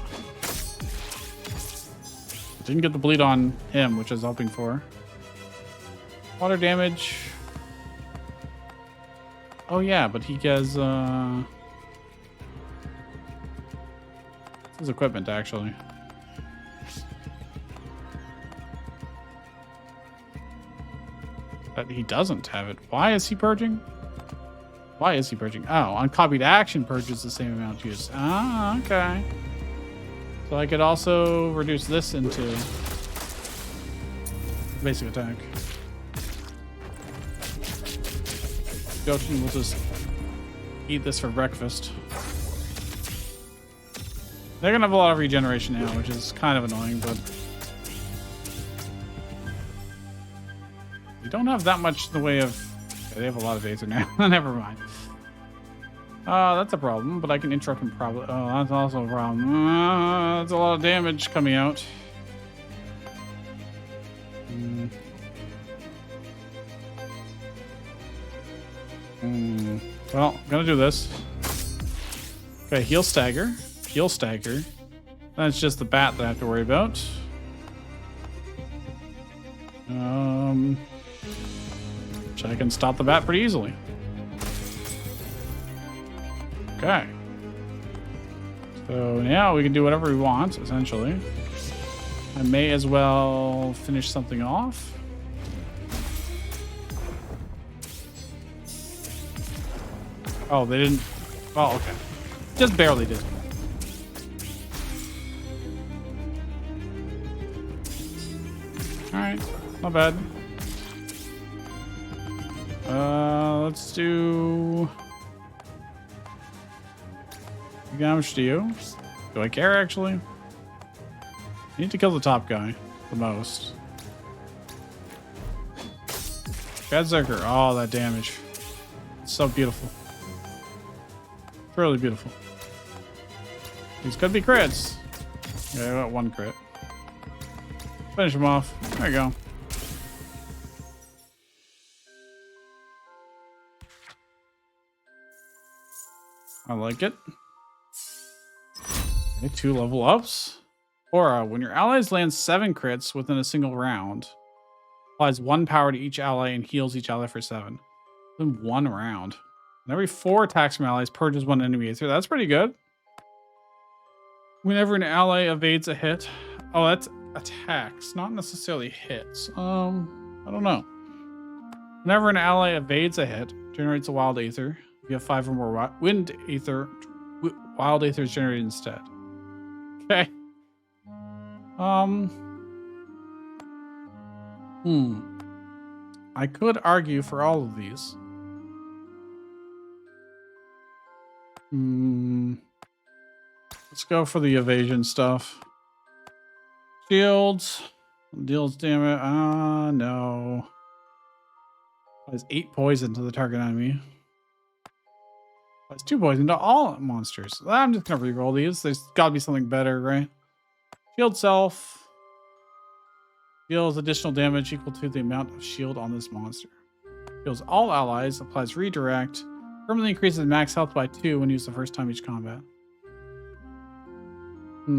[SPEAKER 1] Didn't get the bleed on him, which I was hoping for. Water damage. Oh yeah, but he has his equipment actually. But he doesn't have it. Why is he purging? Why is he purging? Oh, uncopied action purges the same amount used. Ah, okay. So I could also reduce this into basic attack. Jotun will just eat this for breakfast. They're gonna have a lot of regeneration now, which is kind of annoying, but we don't have that much in the way of. Okay, they have a lot of Aether now. Never mind. That's a problem, but I can interrupt him probably. Oh, that's also a problem. That's a lot of damage coming out. Well, I'm gonna do this. Okay, heal stagger. Heal stagger. That's just the bat that I have to worry about. Which I can stop the bat pretty easily. Okay. So now we can do whatever we want, essentially. I may as well finish something off. Oh, they didn't. Oh, okay. Just barely did. Alright, not bad. Let's do. How much do you? Do I care actually? I need to kill the top guy the most. Berserker. Oh, that damage. It's so beautiful. It's really beautiful. These could be crits. Yeah, I got one crit. Finish him off. There you go. I like it. Okay, 2 level ups. Aura. When your allies land 7 crits within a single round, applies 1 power to each ally and heals each ally for 7. In 1 round. And every 4 attacks from allies purges 1 enemy Aether. That's pretty good. Whenever an ally evades a hit. Oh, that's attacks, not necessarily hits. I don't know. Whenever an ally evades a hit, generates a wild Aether. If you have 5 or more wind Aether, wild Aether is generated instead. Okay. I could argue for all of these. Let's go for the evasion stuff. Shields. Deals damage. No. Has 8 poison to the target enemy. Has 2 poison to all monsters. I'm just gonna reroll these. There's gotta be something better, right? Shield self. Deals additional damage equal to the amount of shield on this monster. Heals all allies. Applies redirect. Permanently increases max health by 2 when used the first time each combat. I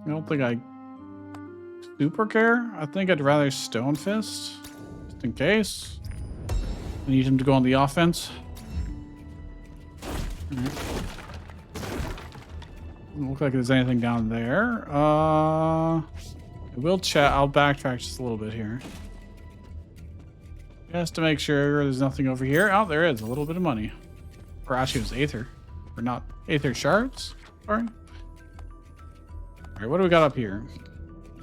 [SPEAKER 1] don't think I super care. I think I'd rather Stone Fist, just in case. I need him to go on the offense. Right. Doesn't look like there's anything down there. I will chat. I'll backtrack just a little bit here. Just to make sure there's nothing over here. Oh, there is a little bit of money. Or actually it was Aether. Or not Aether shards. Sorry. Alright, what do we got up here?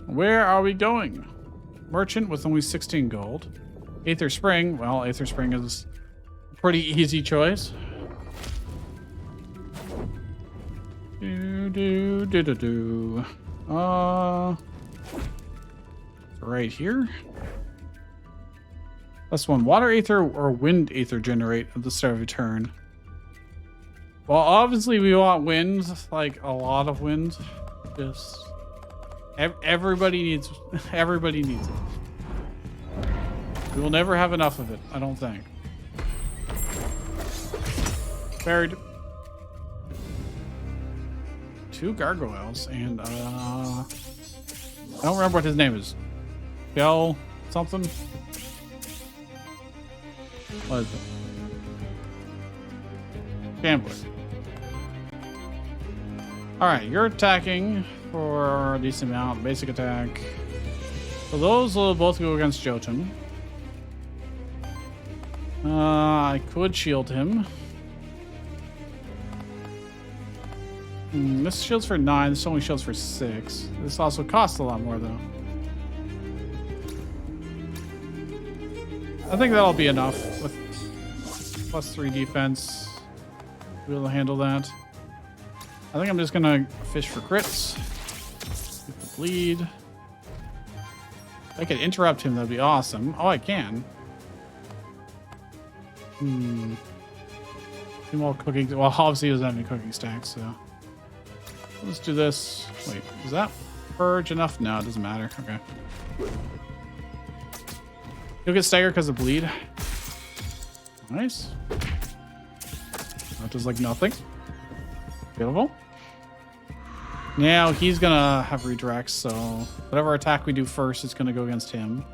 [SPEAKER 1] Where are we going? Merchant with only 16 gold. Aether Spring. Well, Aether Spring is a pretty easy choice. right here. +1 water aether or wind aether generate at the start of your turn. Well, obviously we want wind, like a lot of wind. Just everybody needs it. We will never have enough of it, I don't think. Buried. 2 gargoyles and I don't remember what his name is. Bell something. What is it? Gambler. Alright, you're attacking for a decent amount. Basic attack. So those will both go against Jotun. I could shield him. This shields for 9. This only shields for 6. This also costs a lot more, though. I think that'll be enough with +3 defense. Be able to handle that. I think I'm just gonna fish for crits. Get the bleed. If I could interrupt him, that'd be awesome. Oh, I can. Two more cooking. Well, obviously he doesn't have any cooking stacks, so let's do this. Wait, is that purge enough? No, it doesn't matter. Okay. You'll get staggered because of bleed. Nice. That does like nothing. Beautiful. Now he's gonna have redirects, so whatever attack we do first is gonna go against him.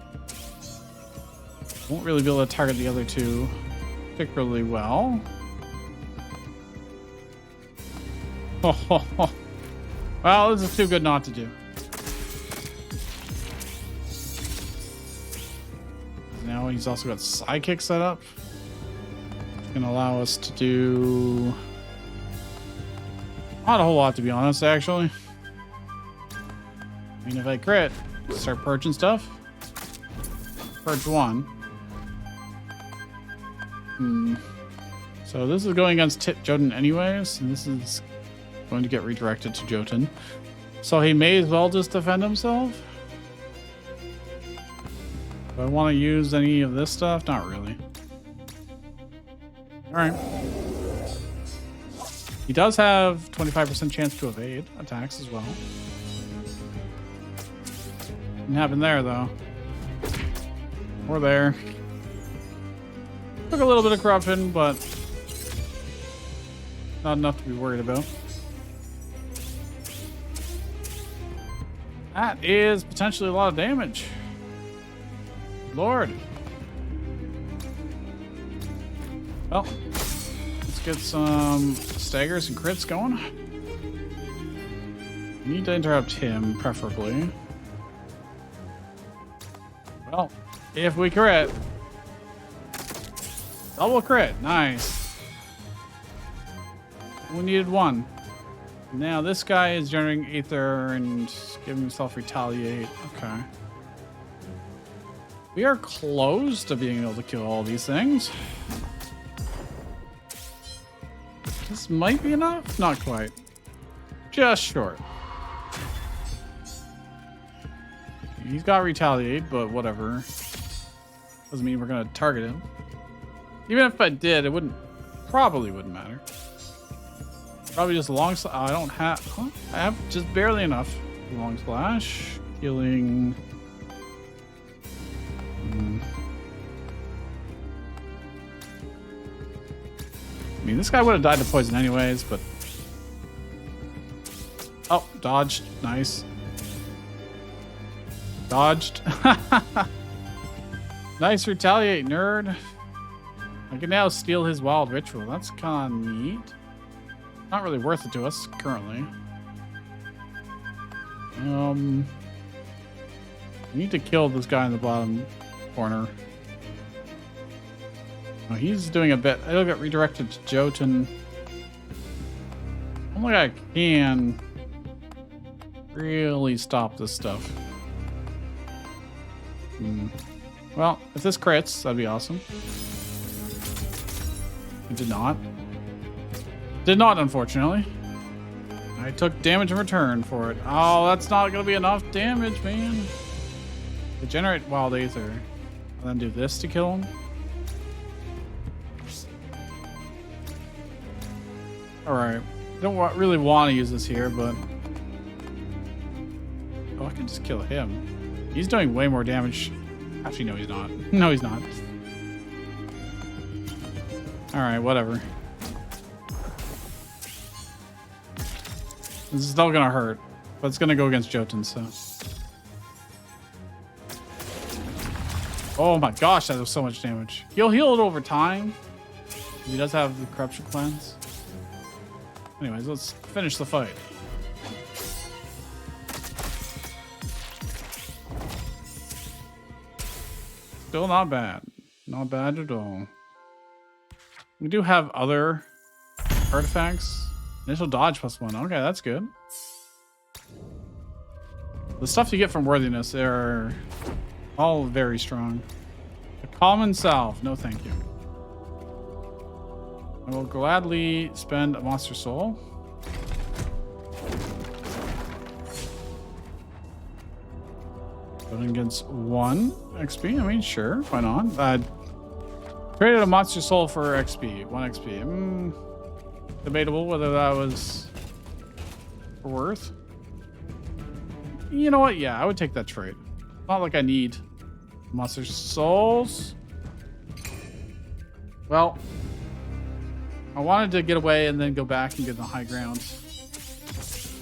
[SPEAKER 1] Won't really be able to target the other two particularly well. Well, this is too good not to do. Now he's also got sidekick set up. It's gonna allow us to do not a whole lot, to be honest, actually. I mean, if I crit, start purging stuff. Purge 1. So this is going against Jotun anyways, and this is going to get redirected to Jotun. So he may as well just defend himself. Do I want to use any of this stuff? Not really. Alright. He does have 25% chance to evade attacks as well. Didn't happen there, though. Or there. Took a little bit of corruption, but not enough to be worried about. That is potentially a lot of damage. Lord. Well, let's get some staggers and crits going. Need to interrupt him, preferably. Well, if we crit. Double crit. Nice. We needed 1. Now this guy is generating Aether and giving himself retaliate. Okay. We are close to being able to kill all these things. This might be enough? Not quite. Just short. He's got retaliate, but whatever. Doesn't mean we're gonna target him. Even if I did, it probably wouldn't matter. Probably just long slash. I don't have. Huh? I have just barely enough. Long slash. Healing. I mean, this guy would have died to poison anyways, but. Oh, dodged. Nice. Dodged. Nice retaliate, nerd. I can now steal his wild ritual. That's kind of neat. Not really worth it to us currently. We need to kill this guy in the bottom corner. Oh, he's doing a bit. It'll get redirected to Jotun. I don't think I can really stop this stuff. Well, if this crits, that'd be awesome. It did not. Did not, unfortunately. I took damage in return for it. Oh, that's not going to be enough damage, man. To generate wild aether, and then do this to kill him. All right, don't really want to use this here, but oh, I can just kill him. He's doing way more damage. Actually, no, he's not. No, he's not. All right, whatever. This is still gonna hurt, but it's gonna go against Jotun, so. Oh my gosh, that was so much damage. He'll heal it over time. He does have the corruption cleanse. Anyways, let's finish the fight. Still not bad. Not bad at all. We do have other artifacts. Initial dodge +1. Okay, that's good. The stuff you get from worthiness, they're all very strong. A common salve. No, thank you. I will gladly spend a monster soul. Going against 1 XP. I mean, sure. Why not? Traded a monster soul for XP. 1 XP. Debatable whether that was worth. You know what? Yeah, I would take that trade. Not like I need monster souls. Well, I wanted to get away and then go back and get the high ground.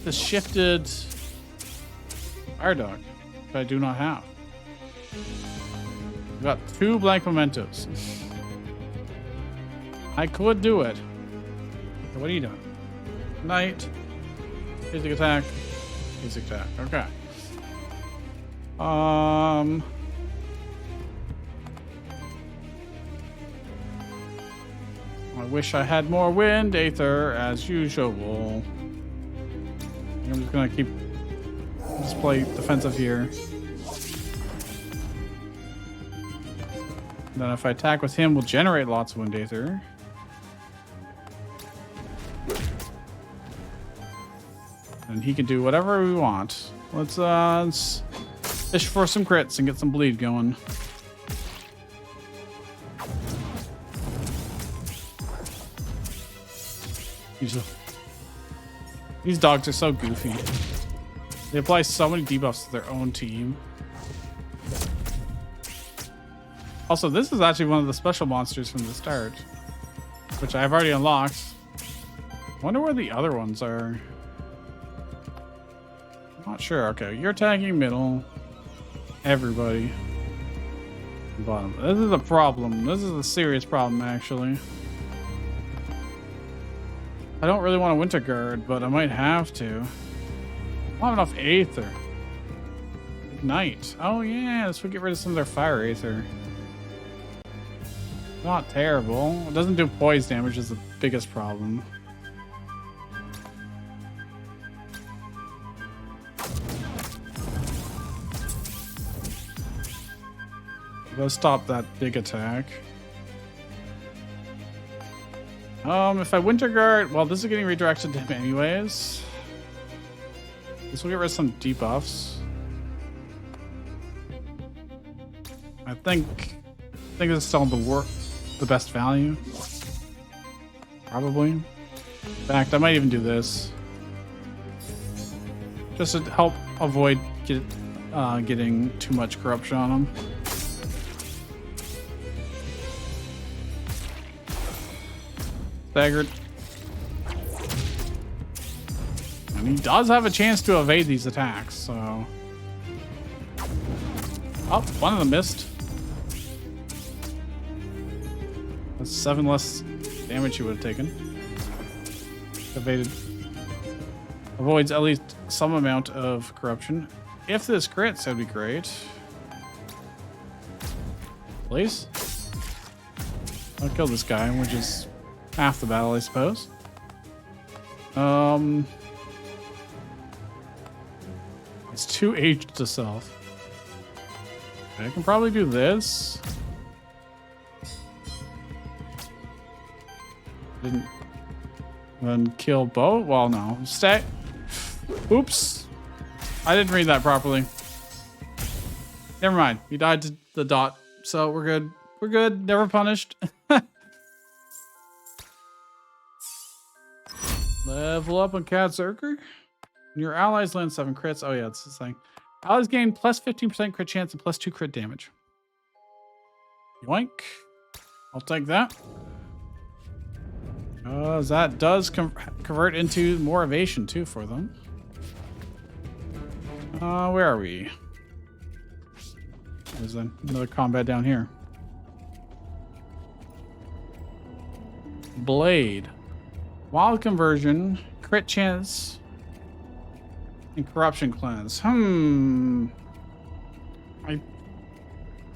[SPEAKER 1] The shifted fire dog, which I do not have. I've got 2 blank mementos. I could do it. What are you doing? Knight. Basic attack. Basic attack. Okay. I wish I had more wind aether as usual. I'm just gonna just play defensive here. Then if I attack with him, we'll generate lots of wind aether. And he can do whatever we want. Let's fish for some crits and get some bleed going. These dogs are so goofy. They apply so many debuffs to their own team. Also, this is actually one of the special monsters from the start, which I've already unlocked. Wonder where the other ones are. Not sure. Okay, you're attacking middle. Everybody. Bottom. This is a problem. This is a serious problem, actually. I don't really want a Winter Guard, but I might have to. I don't have enough Aether. Ignite. Oh yeah, this would get rid of some of their fire Aether. Not terrible. It doesn't do poise damage is the biggest problem. Let's stop that big attack. If I Winter Guard, well, this is getting redirected to him anyways. This will get rid of some debuffs. I think it's still the best value. Probably. In fact, I might even do this. Just to help avoid getting too much corruption on him. Staggered. And he does have a chance to evade these attacks, so. Oh, one of them missed. That's 7 less damage he would have taken. Evaded. Avoids at least some amount of corruption. If this crits, that'd be great. Please. I'll kill this guy, which is half the battle, I suppose. It's too aged to self. I can probably do this. Didn't then kill Bo. Well, no. Stay. Oops. I didn't read that properly. Never mind. He died to the dot. So we're good. We're good. Never punished. Level up on Cat Zerker. Your allies land 7 crits. Oh yeah, it's this thing. Allies gain plus 15% crit chance and plus 2 crit damage. Yoink. I'll take that. That does convert into more evasion too for them. Where are we? There's another combat down here. Blade. Wild conversion, crit chance, and corruption cleanse. I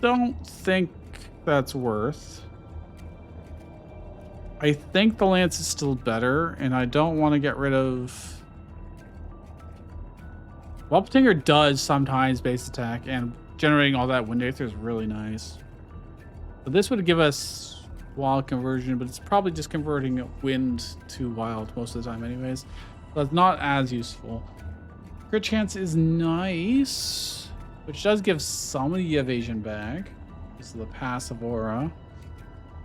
[SPEAKER 1] don't think that's worth. I think the lance is still better, and I don't want to get rid of. Whelptinger does sometimes base attack, and generating all that Wind Aether is really nice. So this would give us wild conversion, but it's probably just converting wind to wild most of the time anyways. So it's not as useful. Crit chance is nice, which does give some of the evasion back. This is the passive aura.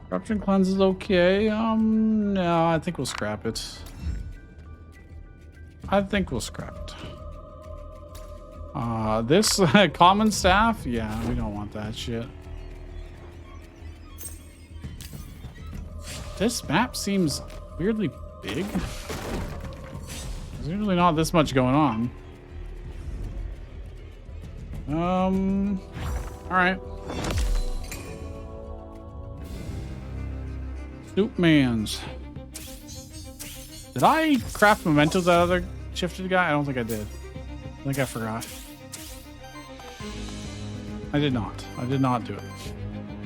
[SPEAKER 1] Corruption cleanse is okay. No, I think we'll scrap it. This common staff, yeah, we don't want that shit. This map seems weirdly big. There's usually not this much going on. Alright. Snoop Mans. Did I craft mementos that other shifted guy? I don't think I did. I think I forgot. I did not. I did not do it.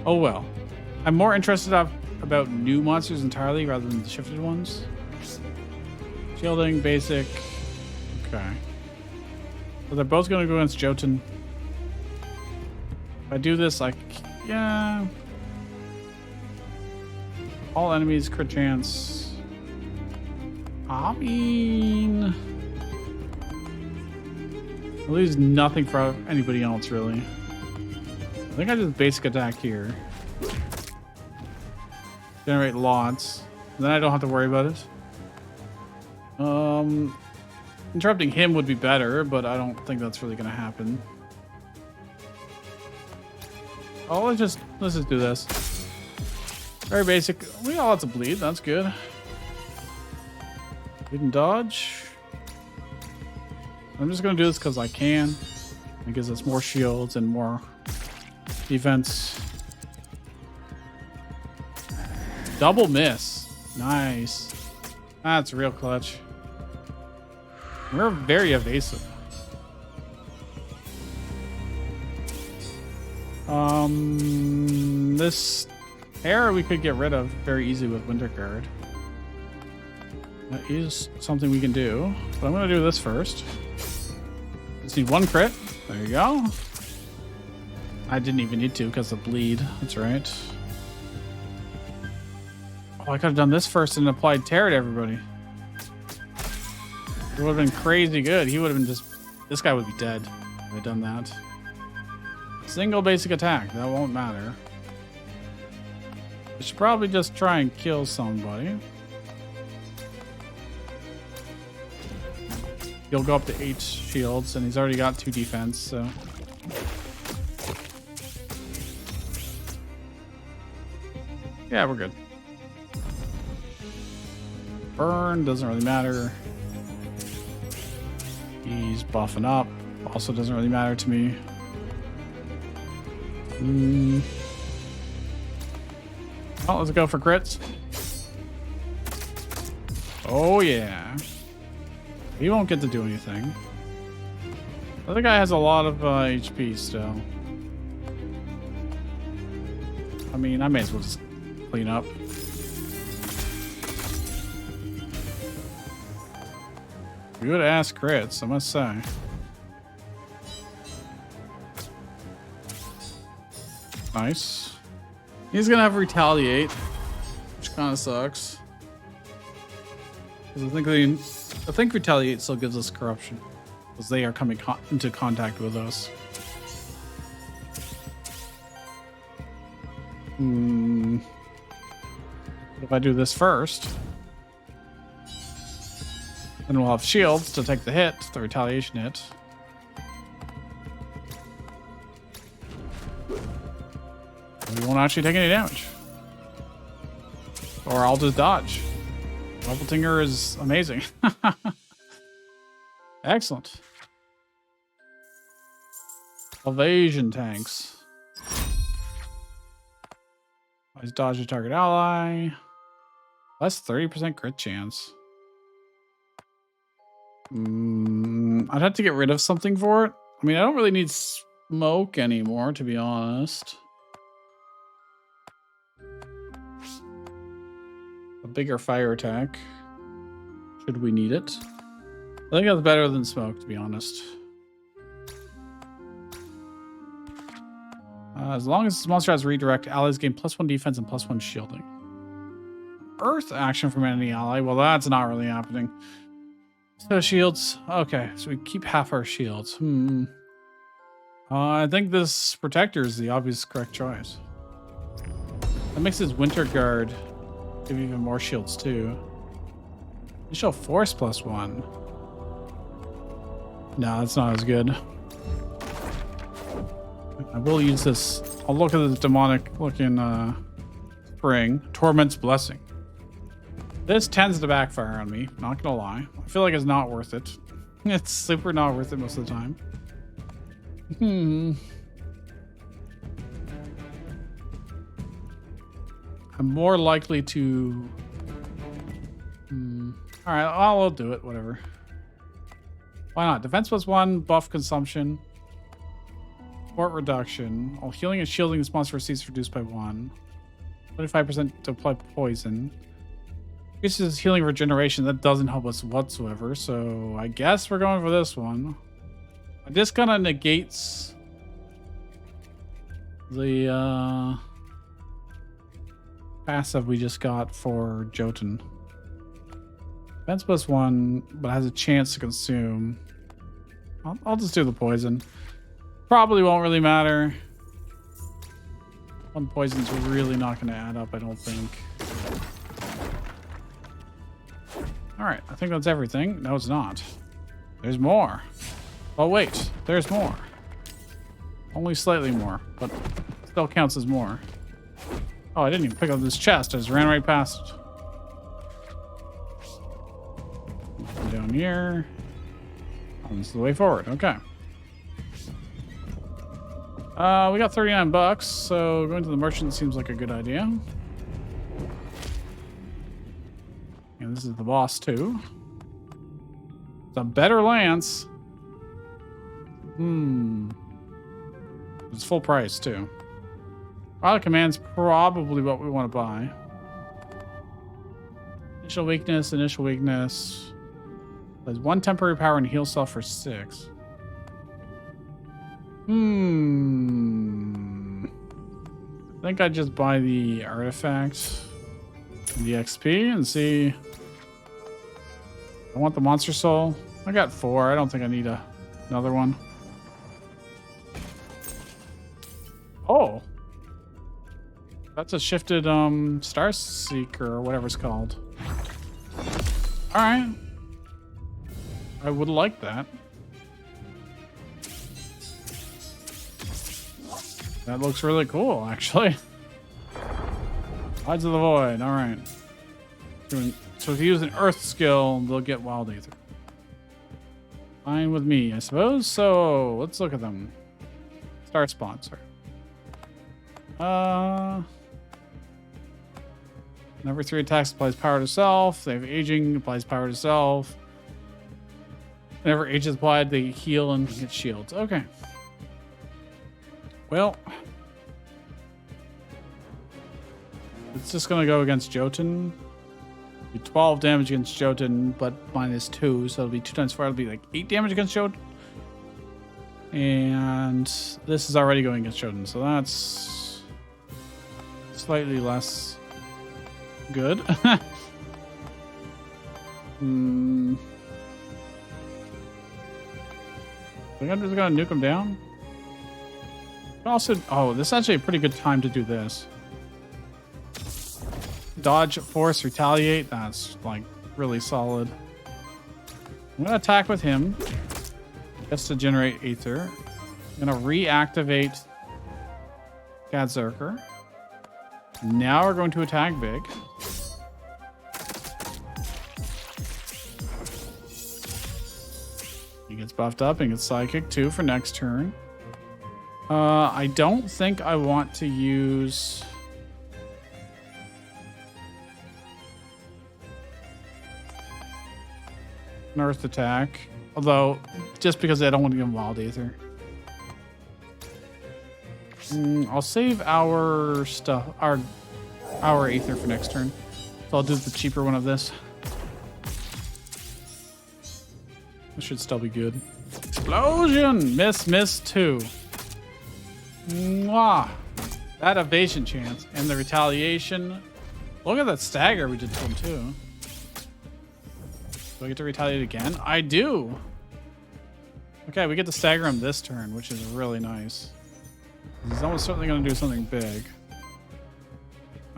[SPEAKER 1] Oh well. I'm more interested about new monsters entirely rather than the shifted ones. Shielding, basic. Okay. So they're both going to go against Jotun. If I do this, like, yeah. All enemies, crit chance. I mean, I'll lose nothing for anybody else, really. I think I just basic attack here. Generate lots. Then I don't have to worry about it. Interrupting him would be better, but I don't think that's really going to happen. Oh, let's just do this. Very basic. We got lots of bleed. That's good. We can dodge. I'm just going to do this because I can. It gives us more shields and more defense. Double miss. Nice. That's real clutch. We're very evasive. This error we could get rid of very easily with Winter Guard. That is something we can do. But I'm going to do this first. Just need 1 crit. There you go. I didn't even need to because of bleed. That's right. Oh, I could have done this first and applied terror to everybody. It would have been crazy good. He would have been just... This guy would be dead if I had done that. Single basic attack. That won't matter. I should probably just try and kill somebody. He'll go up to 8 shields, and he's already got 2 defense, so... Yeah, we're good. Burn, doesn't really matter. He's buffing up. Also doesn't really matter to me. Well, let's go for crits. Oh, yeah. He won't get to do anything. The other guy has a lot of HP still. I mean, I may as well just clean up. Good ass crits, I must say. Nice. He's gonna have retaliate, which kind of sucks. Because I think retaliate still gives us corruption, because they are coming into contact with us. What if I do this first? Then we'll have shields to take the hit, the retaliation hit. We won't actually take any damage. Or I'll just dodge. Leveltinger is amazing. Excellent. Evasion tanks. Always dodge a target ally. Less 30% crit chance. I'd have to get rid of something for it. I mean, I don't really need smoke anymore, to be honest. A bigger fire attack. Should we need it? I think that's better than smoke, to be honest. As long as this monster has redirect, allies gain +1 defense and +1 shielding. Earth action from any ally. Well, that's not really happening. So shields. Okay, so we keep half our shields. I think this protector is the obvious correct choice. That makes his winter guard give even more shields too. Initial force +1. No, that's not as good. I will use this. I'll look at the demonic looking spring. Torment's Blessing. This tends to backfire on me, not gonna lie. I feel like it's not worth it. It's super not worth it most of the time. I'm more likely to... Alright, I'll do it, whatever. Why not? Defense +1, buff consumption. Fort reduction. All healing and shielding this monster receives reduced by 1. 25% to apply poison. Increases healing regeneration. That doesn't help us whatsoever. So I guess we're going for this one. This kind of negates the passive we just got for Jotun. Defense +1, but has a chance to consume. I'll just do the poison. Probably won't really matter. One poison's really not going to add up, I don't think. Alright, I think that's everything. No, it's not. There's more. Oh, wait. There's more. Only slightly more, but still counts as more. Oh, I didn't even pick up this chest. I just ran right past it. Down here. Oh, this is the way forward. Okay. We got 39 bucks, so going to the merchant seems like a good idea. And this is the boss too. It's a better lance. It's full price too. Product command's probably what we want to buy. Initial weakness. There's 1 temporary power and heal self for 6. I think I'd just buy the artifact, the XP, and see. I want the monster soul. I got 4. I don't think I need another one. Oh, that's a shifted Star Seeker or whatever it's called. All right, I would like that. That looks really cool, actually. Tides of the Void. All right. So if you use an Earth skill, they'll get Wild Aether. Fine with me, I suppose. So let's look at them. Start sponsor. Number 3 attacks applies power to self. They have aging, applies power to self. Whenever age is applied, they heal and get shields. Okay. Well, it's just gonna go against Jotun. Be 12 damage against Jotun, but -2, so it'll be 2 times 4. It'll be like 8 damage against Jotun. And this is already going against Jotun, so that's slightly less good. I think I'm just gonna nuke him down. Also, oh, this is actually a pretty good time to do this. dodge, force, retaliate. That's like really solid. I'm gonna attack with him just to generate Aether. I'm gonna reactivate Gadzerker. Now we're going to attack big. He gets buffed up and gets psychic too for next turn. I don't think I want to use an earth attack, although just because I don't want to give him wild Aether. I'll save our stuff, our Aether for next turn. So I'll do the cheaper one of this. This should still be good. Explosion! Miss 2. Mwah! That evasion chance and the retaliation. Look at that stagger we did to him too. Do I get to retaliate again? I do! Okay, we get to stagger him this turn, which is really nice. He's almost certainly going to do something big.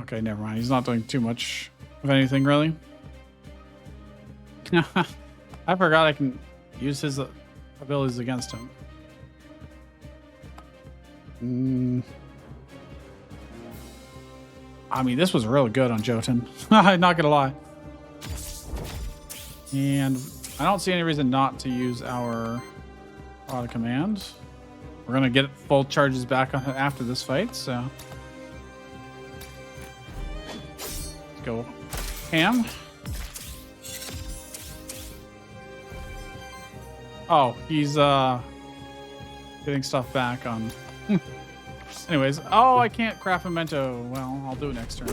[SPEAKER 1] Okay, never mind. He's not doing too much of anything, really. I forgot I can use his abilities against him. I mean, this was really good on Jotun. I'm not going to lie. And I don't see any reason not to use our auto command. We're going to get full charges back on it after this fight, so. Let's go ham. Oh, he's getting stuff back on. Anyways, oh, I can't craft memento. Well, I'll do it next turn.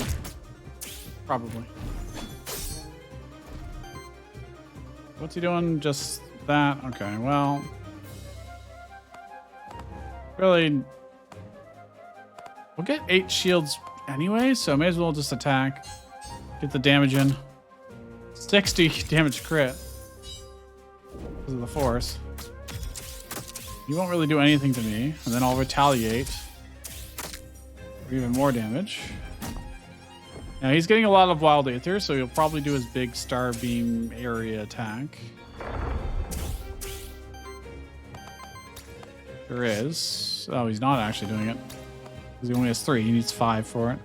[SPEAKER 1] Probably. What's he doing? Just that? Okay, well. Really, we'll get 8 shields anyway, so may as well just attack. Get the damage in. 60 damage crit. Because of the force. You won't really do anything to me, and then I'll retaliate for even more damage. Now he's getting a lot of wild Aether, so he'll probably do his big star beam area attack. There is. Oh, he's not actually doing it. Because he only has 3. He needs 5 for it.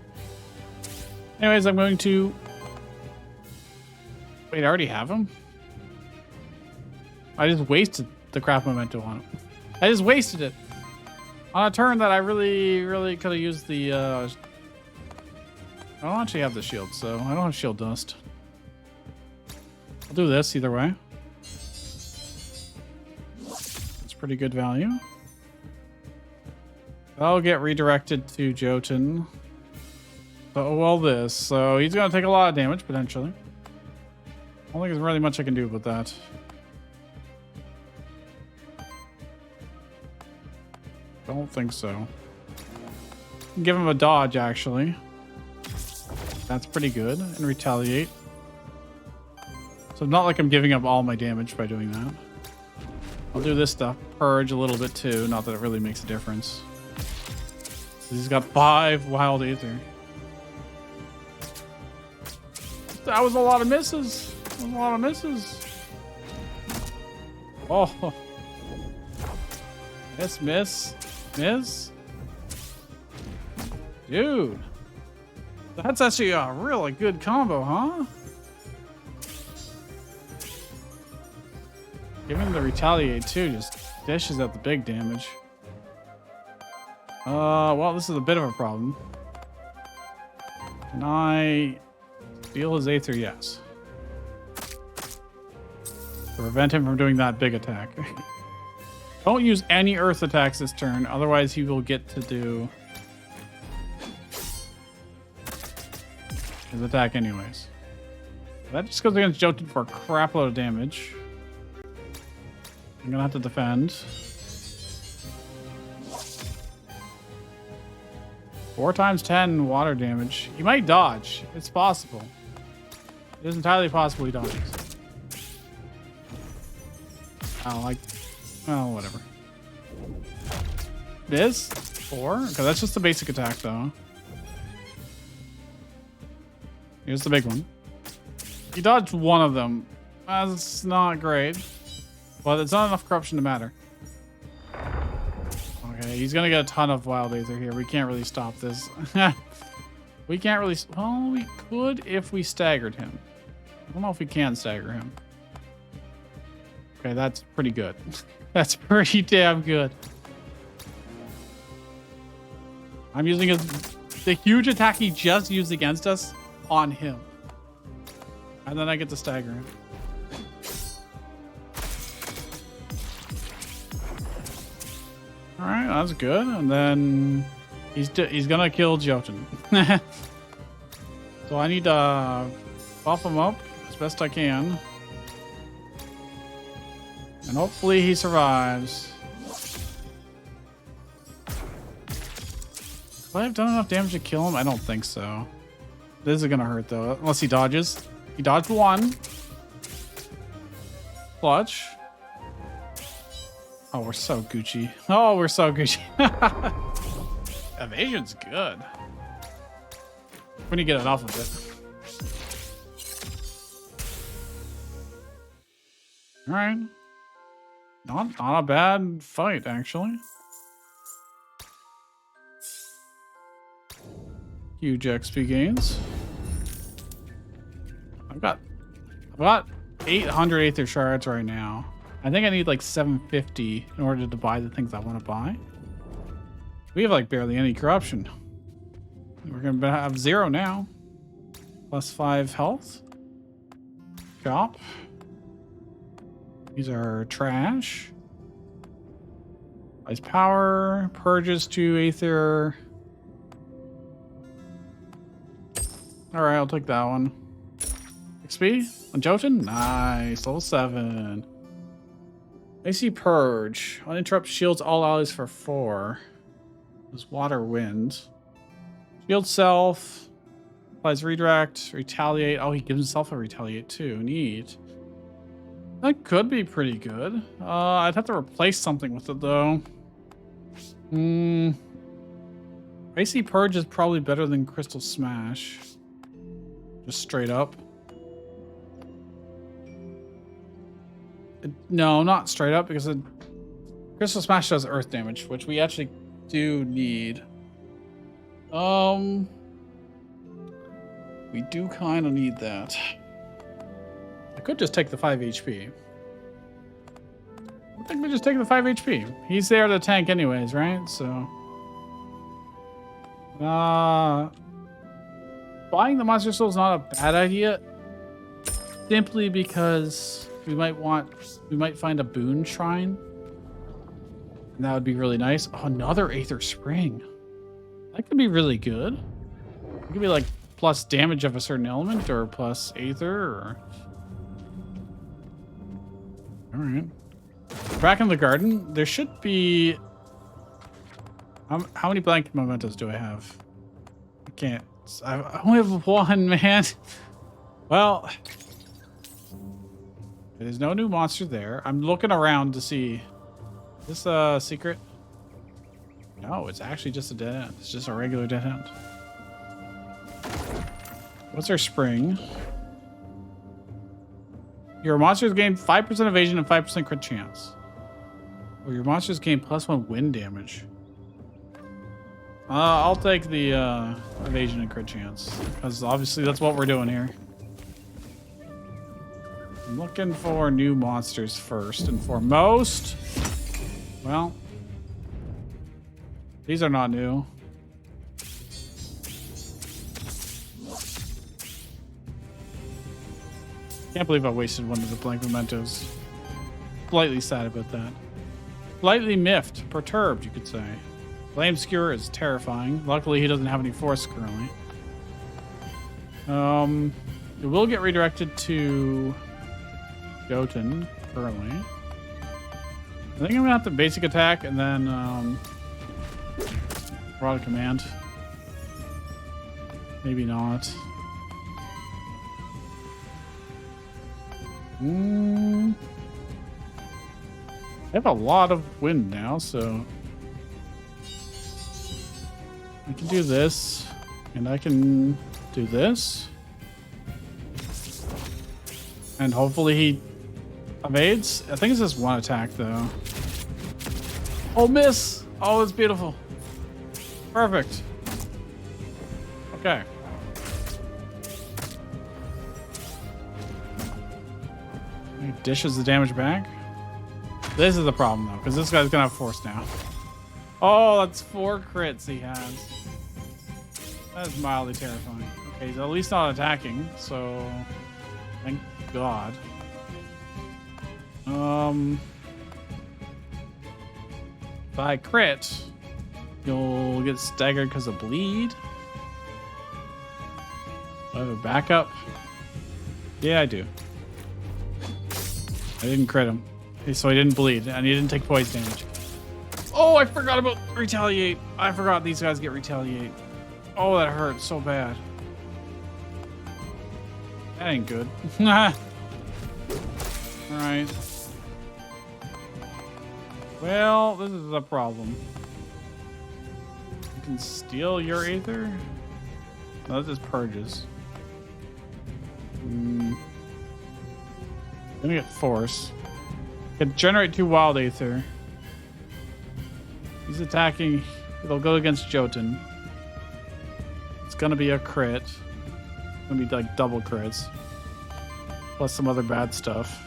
[SPEAKER 1] Anyways, I'm going to... Wait, I already have him? I just wasted the craft memento on him. I just wasted it. On a turn that I really could have used the... I don't actually have the shield, so I don't have shield dust. I'll do this either way. It's pretty good value. I'll get redirected to Jotun. Oh, well, this. So he's going to take a lot of damage, potentially. I don't think there's really much I can do with that. Don't think so. Give him a dodge, actually. That's pretty good. And retaliate. So it's not like I'm giving up all my damage by doing that. I'll do this stuff. Purge a little bit, too. Not that it really makes a difference. He's got 5 wild Aether. That was a lot of misses. That was a lot of misses. Oh. Miss. Dude. That's actually a really good combo, huh? Giving the retaliate too just dishes out the big damage. Well, this is a bit of a problem. Can I steal his Aether? Yes. To prevent him from doing that big attack. Don't use any earth attacks this turn, otherwise he will get to do his attack anyways. That just goes against Jotun for a crap load of damage. I'm gonna have to defend. 4 times 10 water damage. He might dodge. It's possible. It is entirely possible he dodges. Oh, whatever. This? 4? Okay, that's just the basic attack, though. Here's the big one. He dodged one of them. That's not great. But it's not enough corruption to matter. Okay, he's gonna get a ton of wild Aether here. We can't really stop this. We can't really... Well, we could if we staggered him. I don't know if we can stagger him. Okay, that's pretty good. That's pretty damn good. I'm using the huge attack he just used against us on him. And then I get to stagger him. All right, that's good. And then he's gonna kill Jotun. So I need to buff him up as best I can, and hopefully he survives. Will I have done enough damage to kill him? I don't think so. This is gonna hurt though, unless he dodges. He dodged one. Clutch. Oh, we're so Gucci. Oh, we're so Gucci. Evasion's good. When you get it off of it. All right. Not a bad fight, actually. Huge XP gains. I've got 800 Aether shards right now. I think I need like 750 in order to buy the things I want to buy. We have like barely any corruption. We're gonna have 0 now. +5 health. Shop. These are trash. Ice power. Purges to Aether. Alright, I'll take that one. XP on Jotun? Nice. Level 7. AC Purge. Uninterrupt shields all allies for 4. There's water wind. Shield self. Applies redirect. Retaliate. Oh, he gives himself a retaliate too. Neat. That could be pretty good. I'd have to replace something with it though. AC Purge is probably better than Crystal Smash. Just straight up. No, not straight up, because Crystal Smash does earth damage, which we actually do need. We do kind of need that. I could just take the 5 HP. I think we just take the 5 HP. He's there to tank anyways, right? So... buying the Monster Soul is not a bad idea. Simply because we might find a boon shrine. And that would be really nice. Oh, another Aether Spring. That could be really good. It could be like plus damage of a certain element or plus Aether or... Alright. Back in the garden, there should be... How many blank mementos do I have? I can't... I only have 1, man. Well... There's no new monster there. I'm looking around to see... Is this a secret? No, it's actually just a dead end. It's just a regular dead end. What's our spring? Your monsters gain 5% evasion and 5% crit chance. Or your monsters gain +1 wind damage. I'll take the evasion and crit chance, because obviously that's what we're doing here. I'm looking for new monsters first and foremost. Well, these are not new. Can't believe I wasted one of the blank mementos. Slightly sad about that. Slightly miffed, perturbed, you could say. Flame Skewer is terrifying. Luckily, he doesn't have any force currently. It will get redirected to Jotun currently. I think I'm gonna have to basic attack and then Rod of Command. Maybe not. I have a lot of wind now, so I can do this, and I can do this. And hopefully he evades. I think it's just one attack though. Oh, miss. Oh, it's beautiful. Perfect. Okay. He dishes the damage back. This is the problem though, because this guy's gonna have force now. Oh, that's 4 crits he has. That's mildly terrifying. Okay, he's at least not attacking, so thank God. If I crit, you'll get staggered because of bleed. I have a backup. Yeah, I do. I didn't crit him, so he didn't bleed, and he didn't take poison damage. Oh, I forgot about retaliate. I forgot these guys get retaliate. Oh, that hurts so bad. That ain't good. All right. Well, this is a problem. You can steal your Aether? No, this is purges. Gonna get force. Can generate 2 wild Aether. He's attacking. It'll go against Jotun. It's gonna be a crit. It's gonna be like double crits. Plus some other bad stuff.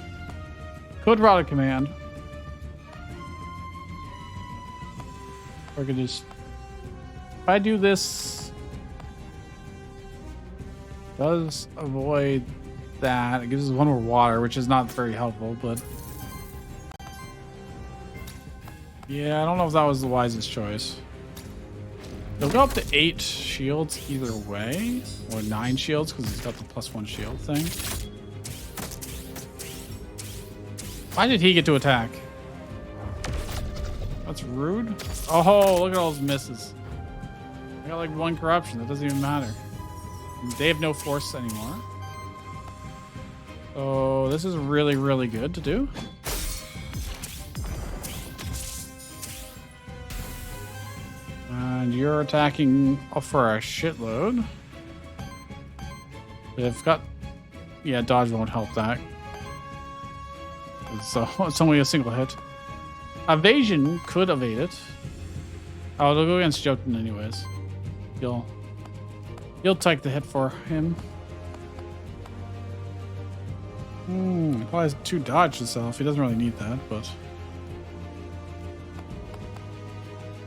[SPEAKER 1] Code Router command. Or can just, if I do this, does avoid that. It gives us 1 more water, which is not very helpful, but yeah, I don't know if that was the wisest choice. He'll go up to 8 shields either way, or 9 shields because he's got the +1 shield thing. Why did he get to attack? That's rude. Oh, look at all those misses. I got like 1 corruption. That doesn't even matter. They have no force anymore. So this is really, really good to do. And you're attacking for a shitload. They've got... Yeah, dodge won't help that. So it's only a single hit. Evasion could evade it. Oh, they'll go against Jotun anyways. You'll take the hit for him. Probably has 2 dodge himself. He doesn't really need that, but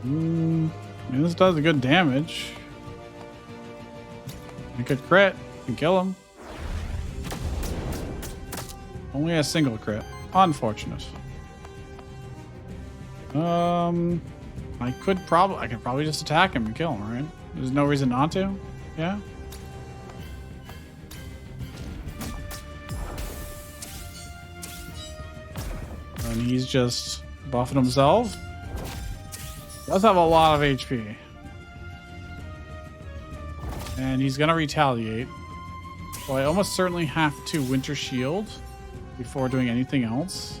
[SPEAKER 1] I mean, this does a good damage. You could crit and kill him. Only a single crit. Unfortunate. I could probably just attack him and kill him, right? There's no reason not to. Yeah. And he's just buffing himself. Does have a lot of HP. And he's gonna retaliate. So I almost certainly have to Winter Shield before doing anything else.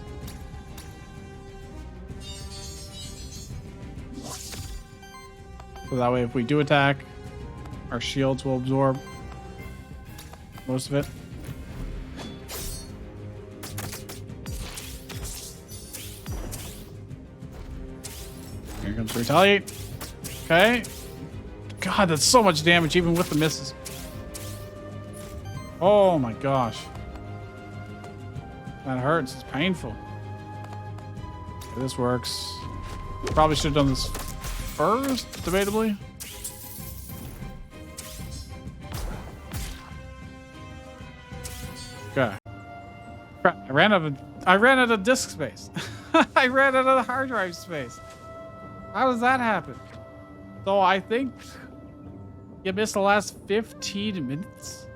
[SPEAKER 1] So that way if we do attack, our shields will absorb most of it. Here comes retaliate. Okay. God, that's so much damage even with the misses. Oh my gosh. That hurts. It's painful. Okay, this works. Probably should have done this first, debatably. Okay. Crap, I ran out of disk space. I ran out of hard drive space. How does that happen? So I think you missed the last 15 minutes.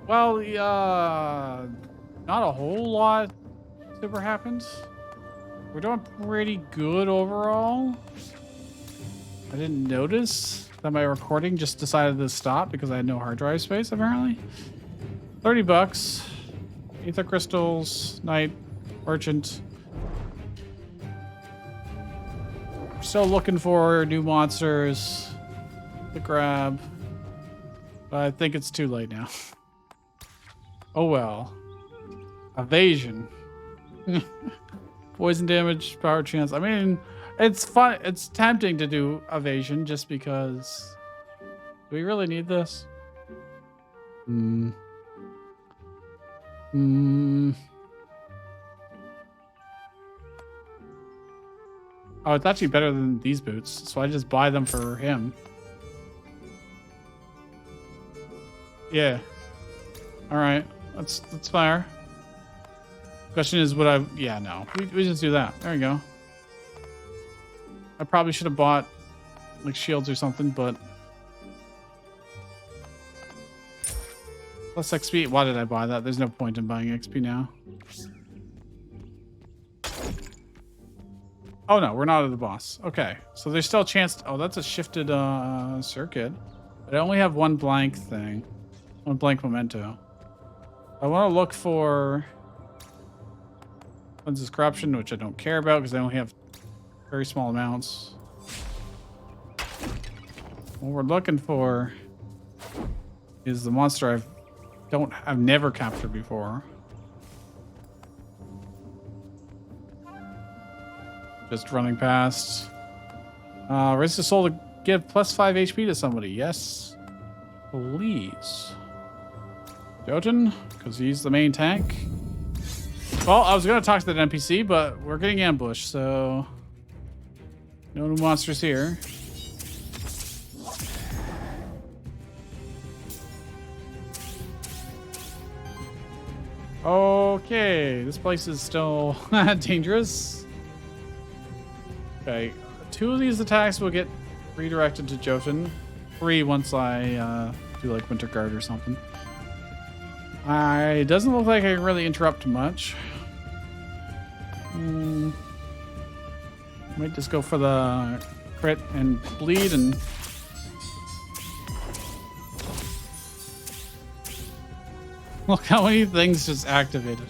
[SPEAKER 1] Well, not a whole lot super happened. We're doing pretty good overall. I didn't notice that my recording just decided to stop because I had no hard drive space, apparently. $30. Ether crystals, Knight, Merchant. Still looking for new monsters to grab. But I think it's too late now. Oh well. Evasion. Poison damage, power chance. I mean, it's fun. It's tempting to do evasion just because. Do we really need this? Oh, it's actually better than these boots, so I just buy them for him. Yeah. All right, that's fair. Question is, would I? Yeah, no. We just do that. There you go. I probably should have bought like shields or something, but plus XP. Why did I buy that? There's no point in buying XP now. Oh no, we're not at the boss. Okay, so there's still a chance. Oh, that's a shifted circuit. But I only have one blank thing, one blank memento. I want to look for Cleanses Corruption, which I don't care about because I only have very small amounts. What we're looking for is the monster I've never captured before. Just running past. Raise the soul to give plus 5 HP to somebody. Yes, please. Jotun, because he's the main tank. Well, I was going to talk to that NPC, but we're getting ambushed, so no new monsters here. Okay, this place is still dangerous. Okay, 2 of these attacks will get redirected to Jotun. 3 once I do like Winter Guard or something. It doesn't look like I can really interrupt much. Might just go for the crit and bleed and... Look how many things just activated.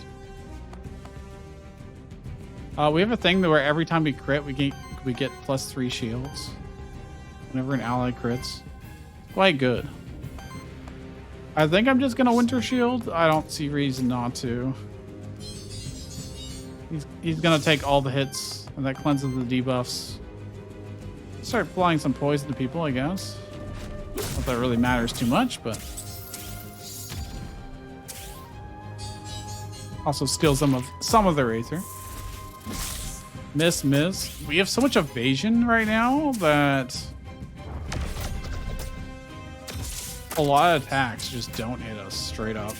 [SPEAKER 1] We have a thing where every time we crit, we get plus 3 shields. Whenever an ally crits. Quite good. I think I'm just gonna Winter Shield. I don't see reason not to. He's gonna take all the hits, and that cleanses the debuffs. Start applying some poison to people, I guess. Not that really matters too much, but also steal some of their Aether. Miss. We have so much evasion right now that a lot of attacks just don't hit us straight up.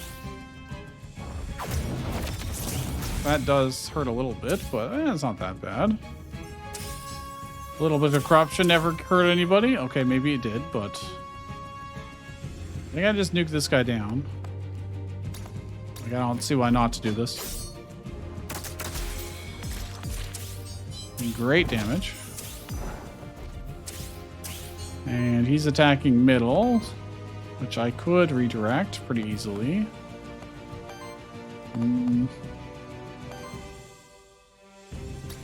[SPEAKER 1] That does hurt a little bit, but it's not that bad. A little bit of corruption never hurt anybody. Okay, maybe it did, but I think I just nuked this guy down. Like, I don't see why not to do this. Great damage. And he's attacking middle, which I could redirect pretty easily.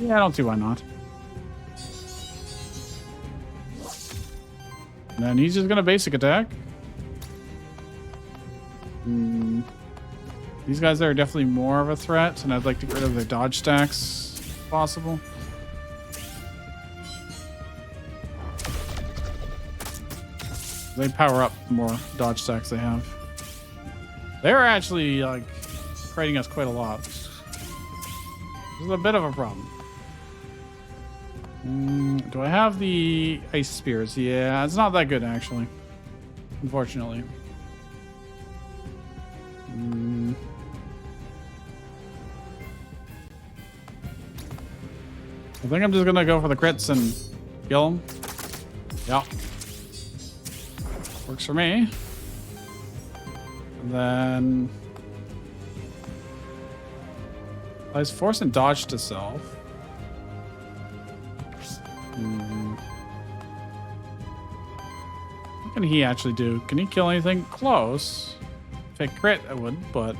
[SPEAKER 1] Yeah, I don't see why not. And then he's just gonna basic attack. These guys are definitely more of a threat, and I'd like to get rid of their dodge stacks if possible. They power up the more dodge stacks they have. They're actually like creating us quite a lot. This is a bit of a problem. Do I have the ice spears? Yeah, it's not that good actually. Unfortunately. I think I'm just gonna go for the crits and kill him. Yeah. Works for me. And then applies force and dodge to self. What can he actually do? Can he kill anything close? If I crit, I would, but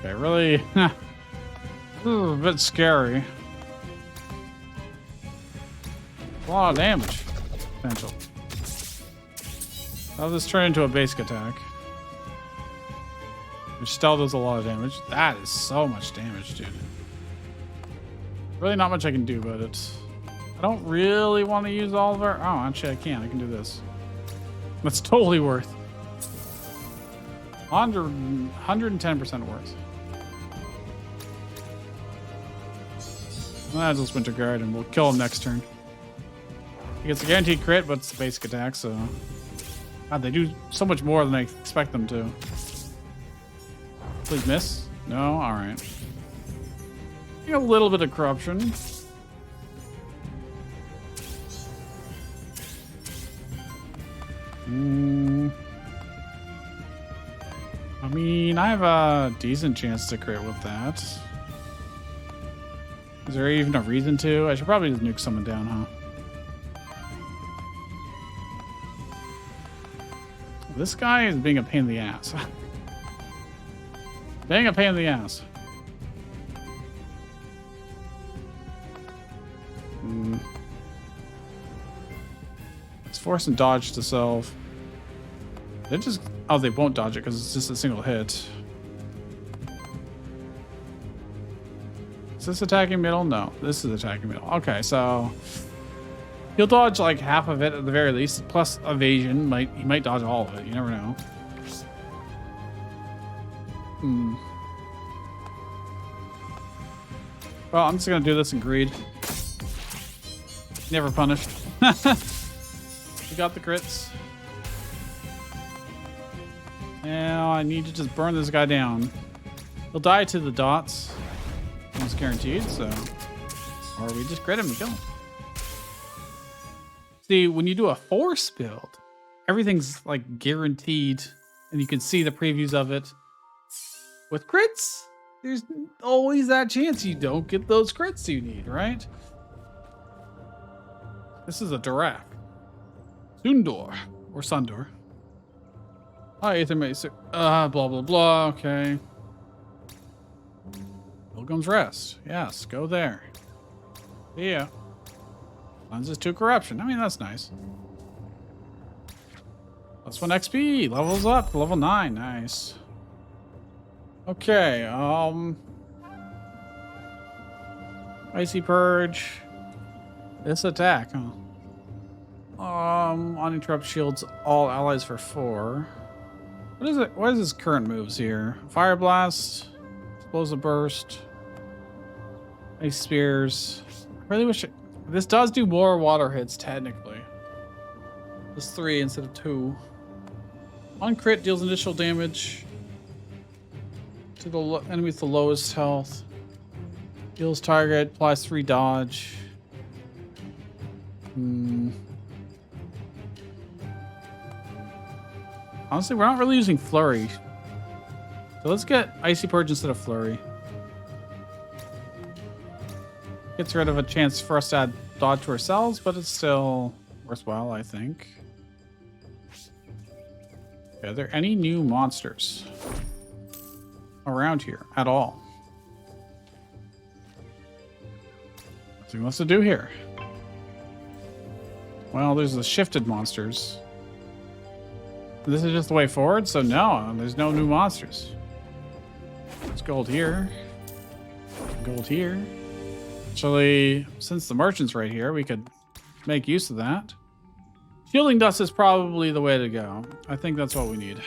[SPEAKER 1] okay, really a bit scary. A lot of damage potential. I'll just turn into a basic attack. which still does a lot of damage. That is so much damage, dude. Really not much I can do about it. I don't really want to use all of our... Oh, actually I can. I can do this. That's totally worth. 110% worth. That's just Winter Guard, and we'll kill him next turn. He gets a guaranteed crit, but it's a basic attack, so... God, they do so much more than I expect them to. Please miss. No? Alright. A little bit of corruption. I mean, I have a decent chance to crit with that. Is there even a reason to? I should probably just nuke someone down, huh? This guy is being a pain in the ass. Being a pain in the ass. Let's force and dodge to self. They just... Oh, they won't dodge it because it's just a single hit. Is this attacking middle? No, this is attacking middle. Okay, so... He'll dodge like half of it at the very least, plus evasion. He might dodge all of it. You never know. Well, I'm just gonna do this in greed. Never punished. We got the crits. Now I need to just burn this guy down. He'll die to the dots. Almost guaranteed, so... Or we just crit him and kill him. See, when you do a force build, everything's like guaranteed, and you can see the previews of it. With crits, there's always that chance you don't get those crits you need, right? This is a Durak. Sundor. Or Sundor. Hi, Aethermancer. Blah, blah, blah. Okay. Pilgrim's Rest. Yes, go there. Yeah. Cleanses 2 corruption. I mean, that's nice. Plus 1 XP. Levels up. Level 9. Nice. Okay. Icy Purge. This attack, huh? Uninterrupt shields all allies for 4. What is it? What is his current moves here? Fire Blast. Explosive Burst. Ice Spears. I really wish it... This does do more water hits, technically. It's 3 instead of 2. On crit, deals initial damage to the enemy with the lowest health. Heals target, applies 3 dodge. Honestly, we're not really using Flurry. So let's get Icy Purge instead of Flurry. Gets rid of a chance for us to add dodge to ourselves, but it's still worthwhile, I think. Are there any new monsters around here at all? Nothing else to do here. Well, there's the shifted monsters. This is just the way forward, so no, there's no new monsters. There's gold here. Gold here. Actually, since the merchant's right here, we could make use of that. Shielding dust is probably the way to go. I think that's what we need.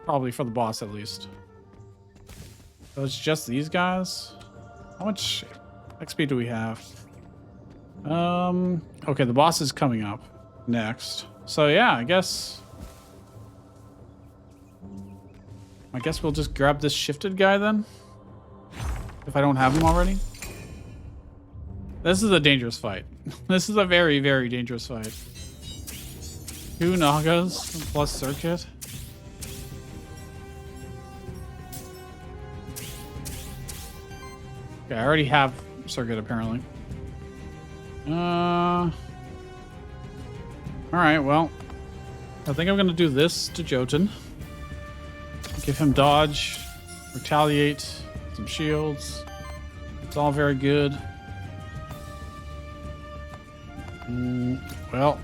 [SPEAKER 1] Probably for the boss, at least. So it's just these guys? How much XP do we have? Okay, the boss is coming up next. So yeah, I guess we'll just grab this shifted guy then. If I don't have him already. This is a dangerous fight. This is a very, very dangerous fight. 2 Nagas plus Circuit. Okay, I already have Circuit apparently. Alright, well. I think I'm gonna do this to Jotun. Give him dodge, retaliate, some shields. It's all very good. Well.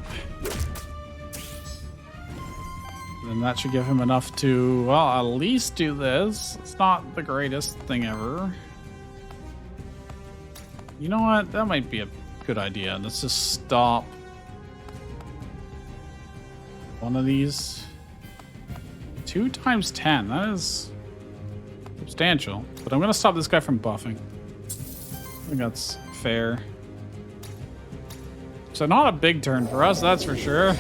[SPEAKER 1] Then that should give him enough to, well, at least do this. It's not the greatest thing ever. You know what? That might be a good idea. Let's just stop one of these. 2 times 10. That is substantial. But I'm going to stop this guy from buffing. I think that's fair. So not a big turn for us, that's for sure.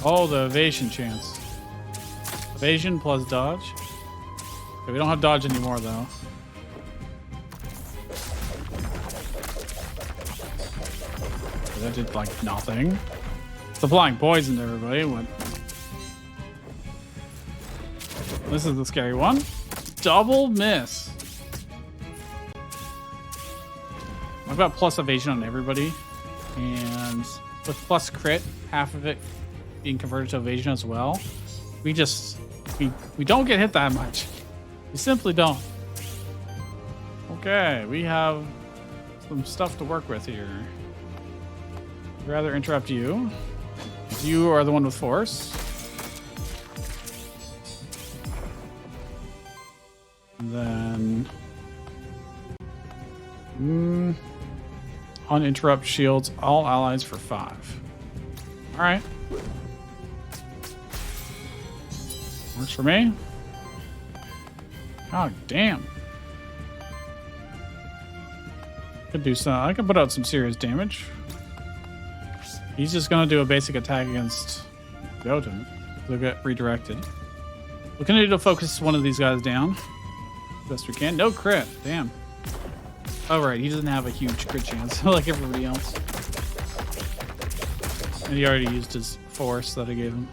[SPEAKER 1] Oh, the evasion chance. Evasion plus dodge. Okay, we don't have dodge anymore, though. Okay, that did, like, nothing. It's applying poison to everybody. What? This is the scary one. Double miss. I've got plus evasion on everybody. And with plus crit, half of it being converted to evasion as well. We don't get hit that much. We simply don't. Okay, we have some stuff to work with here. I'd rather interrupt you. You are the one with force. And then uninterrupt shields all allies for 5. All right. Works for me. God damn. Could do some. I could put out some serious damage. He's just gonna do a basic attack against Jotun. They'll get redirected. We're gonna need to focus one of these guys down. Best we can. No crit. Damn. Oh, right. He doesn't have a huge crit chance like everybody else. And he already used his force that I gave him.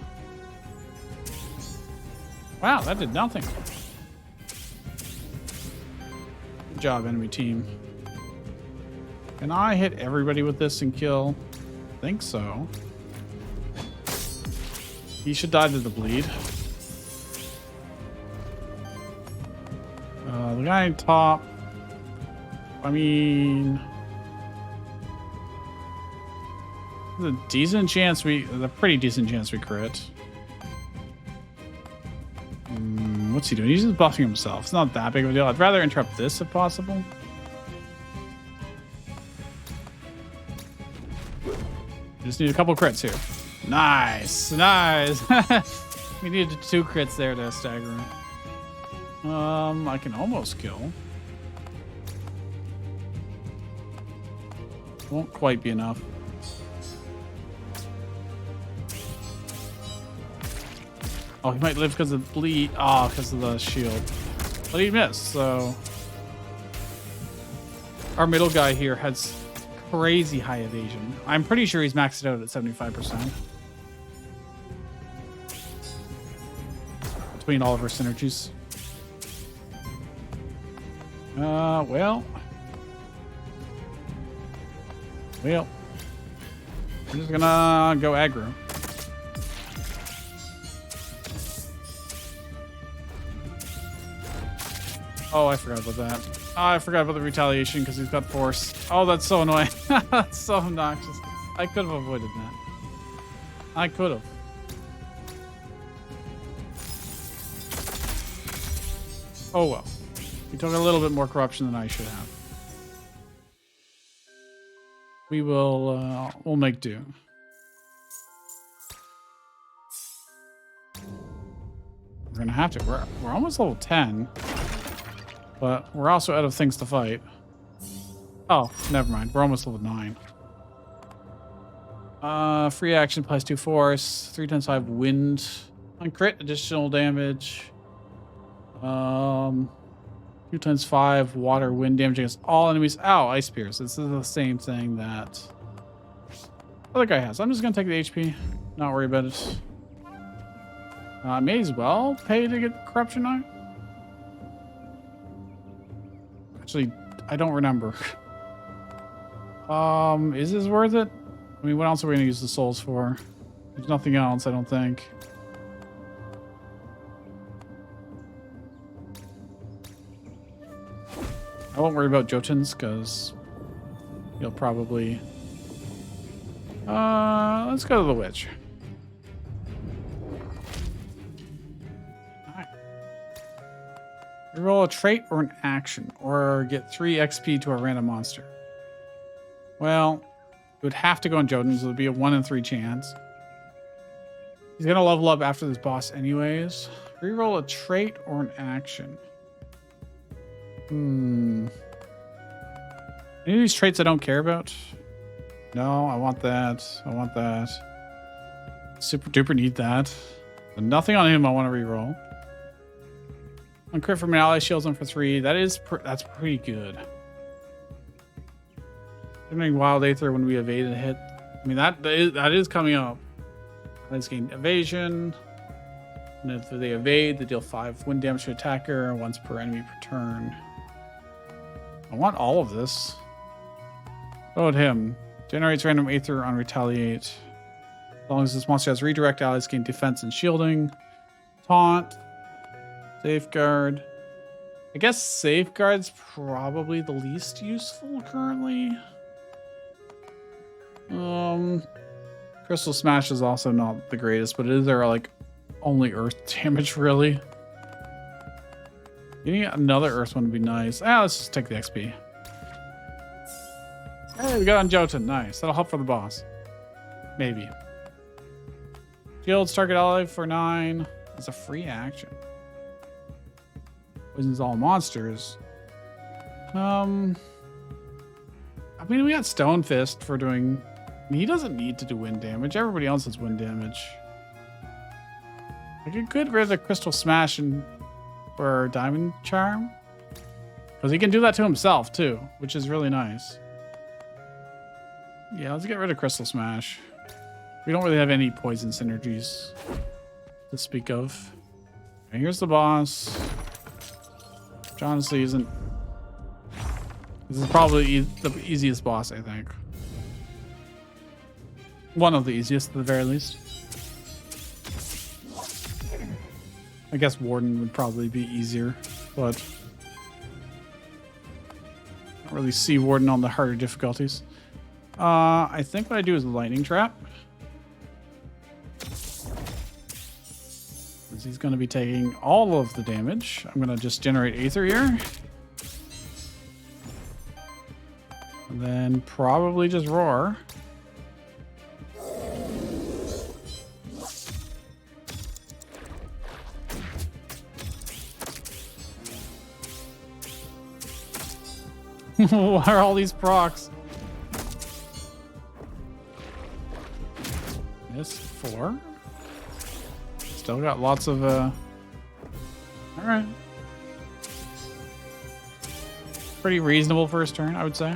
[SPEAKER 1] Wow, that did nothing. Good job, enemy team. Can I hit everybody with this and kill? I think so. He should die to the bleed. The guy on top. I mean, there's a decent chance a pretty decent chance we crit. What's he doing? He's just buffing himself. It's not that big of a deal. I'd rather interrupt this if possible. Just need a couple crits here. Nice, nice. We needed 2 crits there to stagger him. I can almost kill. Won't quite be enough. Oh, he might live because of bleed. Oh, because of the shield. But he missed, so our middle guy here has crazy high evasion. I'm pretty sure he's maxed out at 75%. Between all of our synergies. Well, I'm just gonna go aggro. Oh, I forgot about that. Oh, I forgot about the retaliation because he's got force. Oh, that's so annoying. That's so obnoxious. I could have avoided that. I could have. Oh well. He took a little bit more corruption than I should have. We will, we'll make do. We're gonna have to. We're almost level 10, but we're also out of things to fight. Oh, never mind. We're almost level 9. Free action plus 2 force, 3 times 5 wind, on crit additional damage. 2 times 5 water wind damage against all enemies. Ow, ice pierce. This is the same thing that other guy has. I'm just gonna take the HP. Not worry about it. May as well pay to get corruption now. Actually, I don't remember. Is this worth it? I mean, what else are we gonna use the souls for? There's nothing else, I don't think. I won't worry about Jotuns because he'll probably Let's go to the witch. Alright. Roll a trait or an action, or get 3 XP to a random monster. Well, it would have to go on Jotun, so it would be a 1 in 3 chance. He's gonna level up after this boss anyways. Reroll a trait or an action. Any of these traits I don't care about? No, I want that. I want that. Super duper need that. But nothing on him I want to reroll. On crit from an ally, shields him for 3. That's pretty good. Generating Wild Aether when we evade a hit. I mean, that is coming up. Let's gain evasion. And if they evade, they deal 5 wind damage to attacker once per enemy per turn. I want all of this. What about him? Generates random Aether on retaliate. As long as this monster has redirect, allies gain defense and shielding. Taunt. Safeguard. I guess Safeguard's probably the least useful currently. Crystal Smash is also not the greatest, but is there like only earth damage really? Getting another earth one would be nice. Let's just take the XP. Hey, we got on Jotun. Nice. That'll help for the boss. Maybe. Shields target ally for 9. It's a free action. Poisons all monsters. I mean, we got Stone Fist for doing... He doesn't need to do wind damage. Everybody else has wind damage. I could get rid of the Crystal Smash and for Diamond Charm. Because he can do that to himself, too. Which is really nice. Yeah, let's get rid of Crystal Smash. We don't really have any poison synergies to speak of. Okay, here's the boss. Which honestly isn't... This is probably the easiest boss, I think. One of the easiest, at the very least. I guess Warden would probably be easier, but... I don't really see Warden on the harder difficulties. I think what I do is Lightning Trap. Because he's going to be taking all of the damage. I'm going to just generate Aether here. And then probably just Roar. What are all these procs? Miss 4. Still got lots of alright. Pretty reasonable first turn, I would say.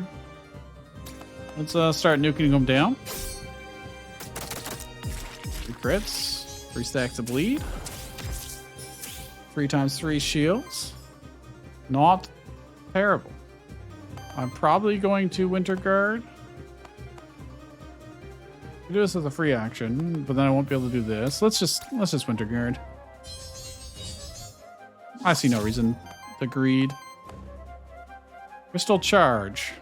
[SPEAKER 1] Let's start nuking them down. 3 crits, 3 stacks of bleed. 3 times 3 shields. Not terrible. I'm probably going to Winter Guard. I do this as a free action, but then I won't be able to do this. Let's just Winter Guard. I see no reason. Agreed. Crystal Charge.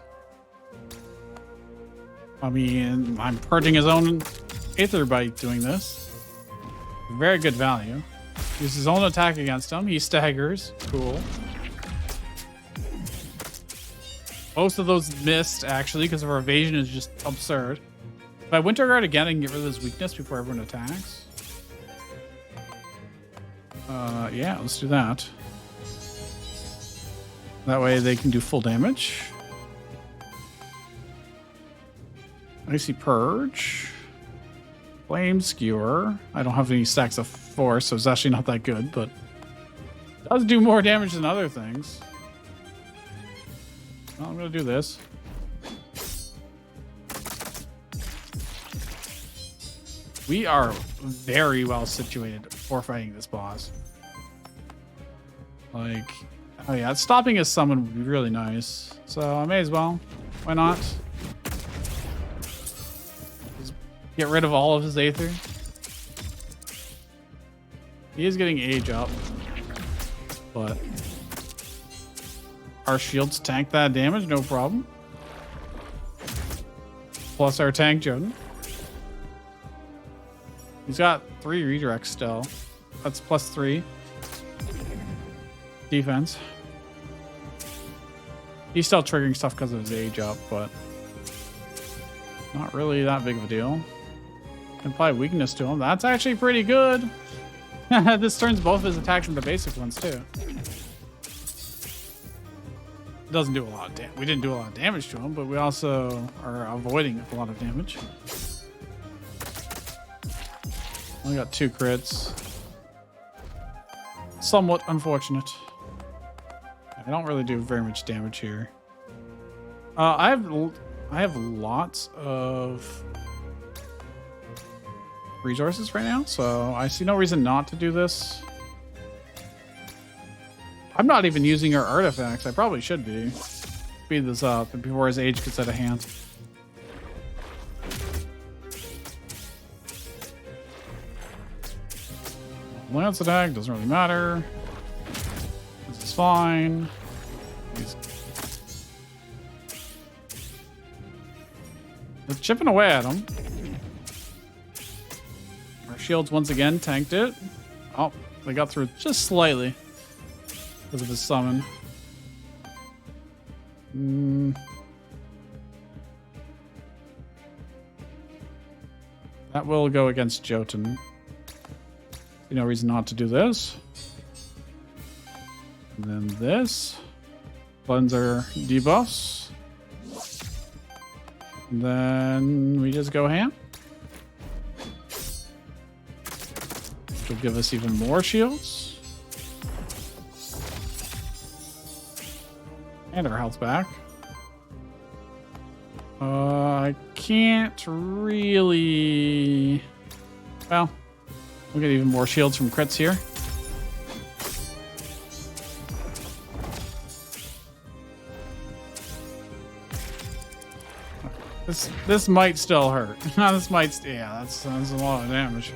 [SPEAKER 1] I mean, I'm purging his own Aether by doing this. Very good value. Uses his own attack against him. He staggers. Cool. Most of those missed, actually, because our evasion is just absurd. If I Winter Guard again, I can get rid of this weakness before everyone attacks. Yeah, let's do that. That way they can do full damage. Icy Purge. Flame Skewer. I don't have any stacks of Force, so it's actually not that good, but it does do more damage than other things. Well, I'm going to do this. We are very well situated for fighting this boss. Like, oh yeah, stopping his summon would be really nice. So I may as well. Why not? Just get rid of all of his Aether. He is getting age up, but our shields tank that damage, no problem. Plus our tank Jotun. He's got 3 redirects still. That's +3 defense. He's still triggering stuff because of his age up, but not really that big of a deal. Can apply weakness to him. That's actually pretty good. This turns both of his attacks into basic ones too. Doesn't do a lot of damage. We didn't do a lot of damage to him, but we also are avoiding a lot of damage. Only got 2 crits. Somewhat unfortunate. I don't really do very much damage here. I have lots of resources right now, so I see no reason not to do this. I'm not even using our artifacts. I probably should be. Speed this up before his age gets out of hand. Lance attack doesn't really matter. This is fine. We're chipping away at him. Our shields once again tanked it. Oh, they got through just slightly because of his summon. That will go against Jotun. No reason not to do this. And then this. Cleanser debuffs. And then we just go ham. Which will give us even more shields. And our health back. I can't really... Well, we'll get even more shields from crits here. This might still hurt. This might, yeah, that's a lot of damage.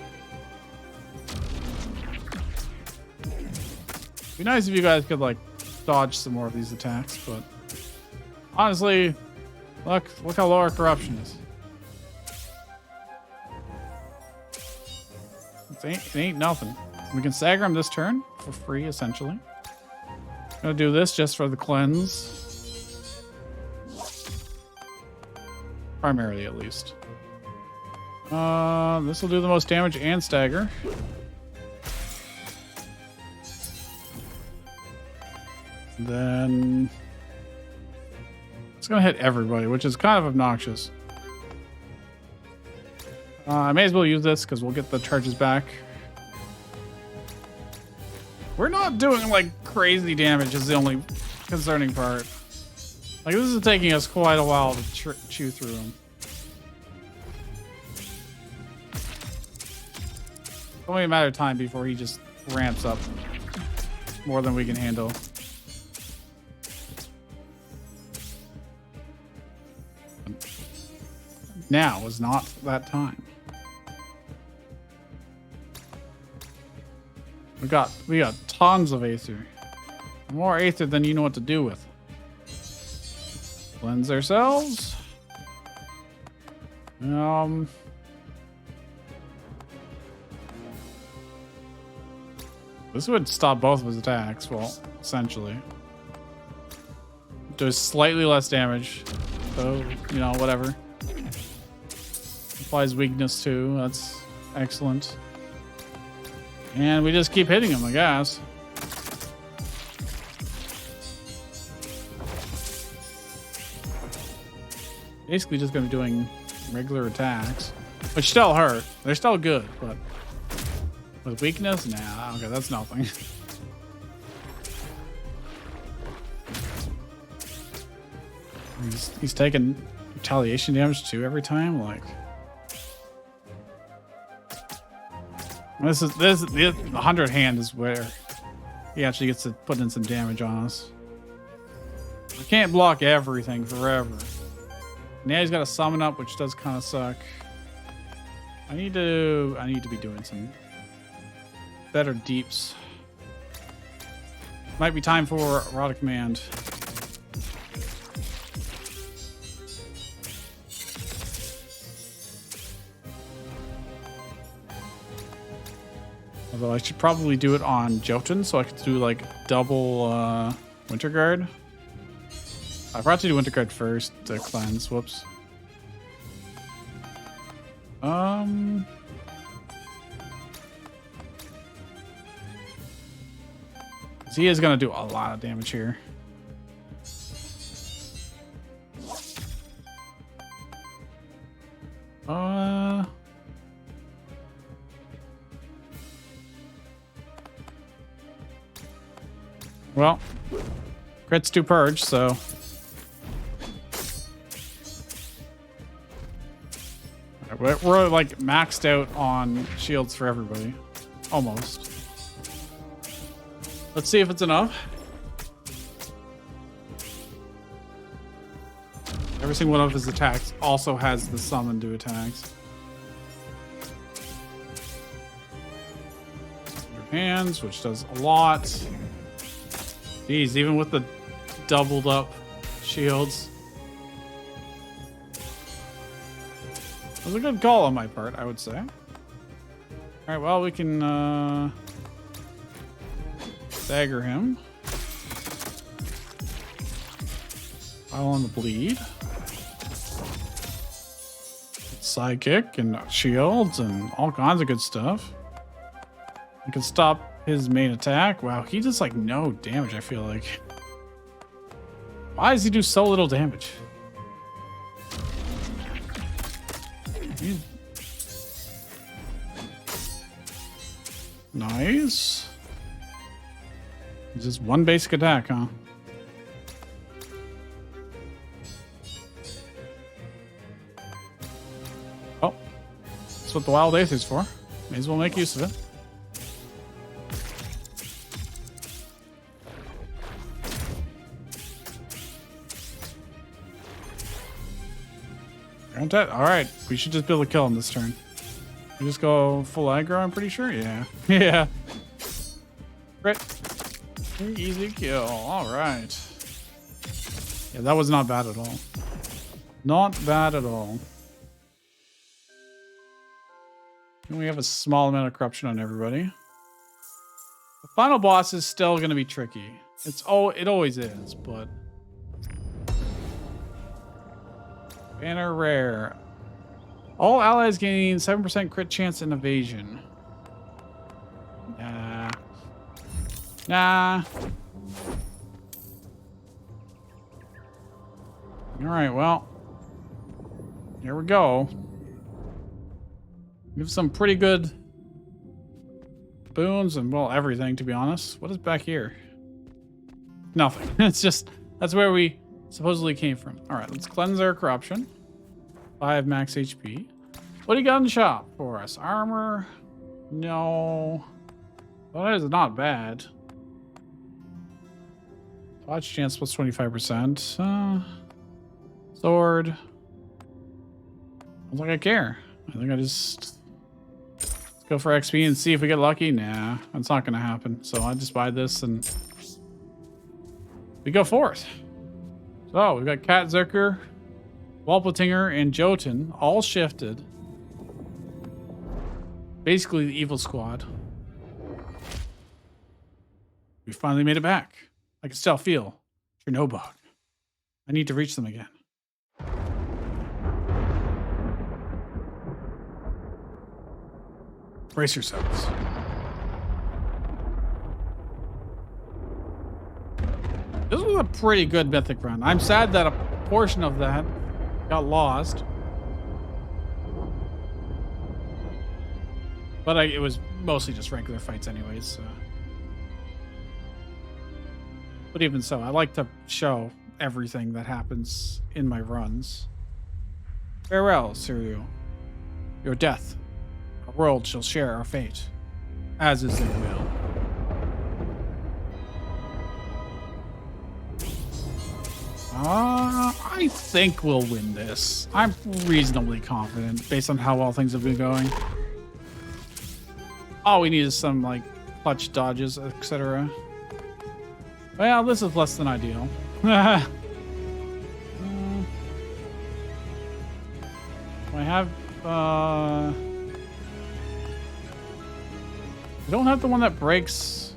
[SPEAKER 1] Be nice if you guys could like dodge some more of these attacks, but honestly, look how low our corruption is. It ain't nothing. We can stagger him this turn for free, essentially. Gonna do this just for the cleanse. Primarily, at least. This will do the most damage and stagger. Then it's gonna hit everybody, which is kind of obnoxious. I may as well use this because we'll get the charges back. We're not doing like crazy damage is the only concerning part. Like this is taking us quite a while to chew through them. It's only a matter of time before he just ramps up more than we can handle. Now is not that time. We got tons of Aether. More Aether than you know what to do with. Cleanse ourselves. This would stop both of his attacks, well, essentially. Does slightly less damage. So, you know, whatever. Applies weakness too. That's excellent. And we just keep hitting him, I guess. Basically just gonna be doing regular attacks. Which still hurt. They're still good, but with weakness? Nah, okay, that's nothing. He's taking retaliation damage too every time, like. This 100 hand is where he actually gets to put in some damage on us. I can't block everything forever. Now he's got a summon up, which does kind of suck. I need to be doing some better deeps. Might be time for Erotic Command. Although I should probably do it on Jotun so I could do like double Winter Guard. I forgot to do Winter Guard first to cleanse. Whoops. He is gonna do a lot of damage here. Well, crits do purge, so. We're like maxed out on shields for everybody. Almost. Let's see if it's enough. Every single one of his attacks also has the summon do attacks. Your hands, which does a lot. Jeez, even with the doubled up shields. That was a good call on my part, I would say. Alright, well, we can stagger him. Pile on the bleed. Sidekick and shields and all kinds of good stuff. I can stop his main attack. Wow, he does like no damage, I feel like. Why does he do so little damage? Nice. Just one basic attack, huh? Oh, that's what the Wild Aether's for. May as well make use of it. All right, we should just be able to kill him this turn. We just go full aggro, I'm pretty sure. Yeah. Yeah. Right. Easy kill. All right. Yeah, that was not bad at all. Not bad at all. And we have a small amount of corruption on everybody. The final boss is still going to be tricky. It always is, but... Banner rare. All allies gain 7% crit chance in evasion. Nah. Nah. Alright, well. Here we go. We have some pretty good boons and, well, everything, to be honest. What is back here? Nothing. It's just, that's where we supposedly came from. Alright, let's cleanse our corruption. 5 max HP. What do you got in the shop for us? Armor? No. Well, that is not bad. Dodge chance plus 25%. Sword. I don't think I care. I think I just... Let's go for XP and see if we get lucky. Nah, that's not going to happen. So I just buy this and... we go forth. So we've got Cat Zerker, Walpletinger, and Jotun all shifted. Basically the evil squad. We finally made it back. I can still feel Chernobog. I need to reach them again. Brace yourselves. This was a pretty good Mythic run. I'm sad that a portion of that got lost. But it was mostly just regular fights anyways. So. But even so, I like to show everything that happens in my runs. Farewell, Siriu. Your death. Our world shall share our fate, as is their will. I think we'll win this. I'm reasonably confident based on how well things have been going. All we need is some like clutch dodges, etc. Well, this is less than ideal. I have I don't have the one that breaks.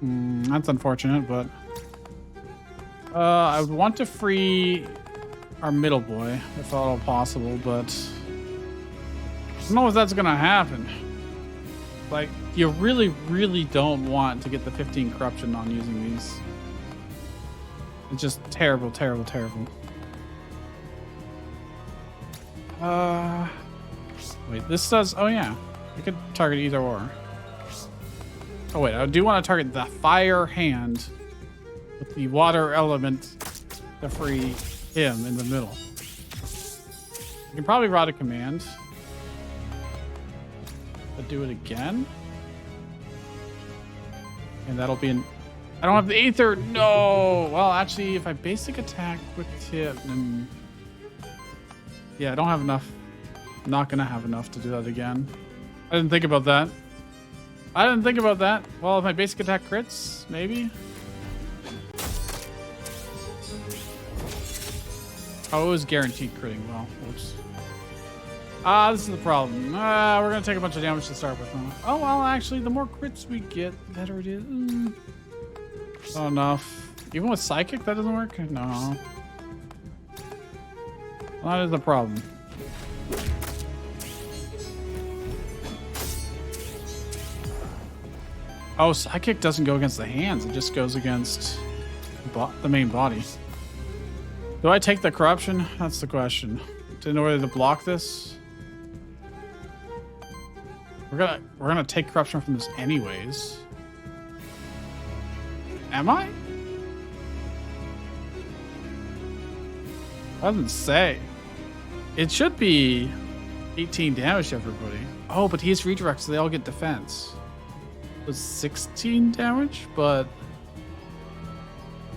[SPEAKER 1] That's unfortunate, but I would want to free our middle boy if at all possible, but I don't know if that's gonna happen. Like, you really, really don't want to get the 15 corruption on using these. It's just terrible, terrible, terrible. Wait, this says, oh yeah, we could target either or. Oh wait, I do want to target the fire hand with the water element to free him in the middle. You can probably route a command. But do it again. And that'll be an... I don't have the Aether. No! Well, actually, if I basic attack with tip, then... Yeah, I don't have enough. I'm not going to have enough to do that again. I didn't think about that. I didn't think about that. Well, if my basic attack crits, maybe. Oh, it was guaranteed critting. Well, whoops. This is the problem. We're going to take a bunch of damage to start with. Huh? Oh, well, actually, the more crits we get, the better it is. Not enough. Even with Psychic, that doesn't work? No. That is the problem. Oh, Psychic doesn't go against the hands. It just goes against the main body. Do I take the corruption? That's the question. In order to block this? We're gonna take corruption from this anyways. Am I? Doesn't say. It should be 18 damage to everybody. Oh, but he's redirect, so they all get defense. It was 16 damage, but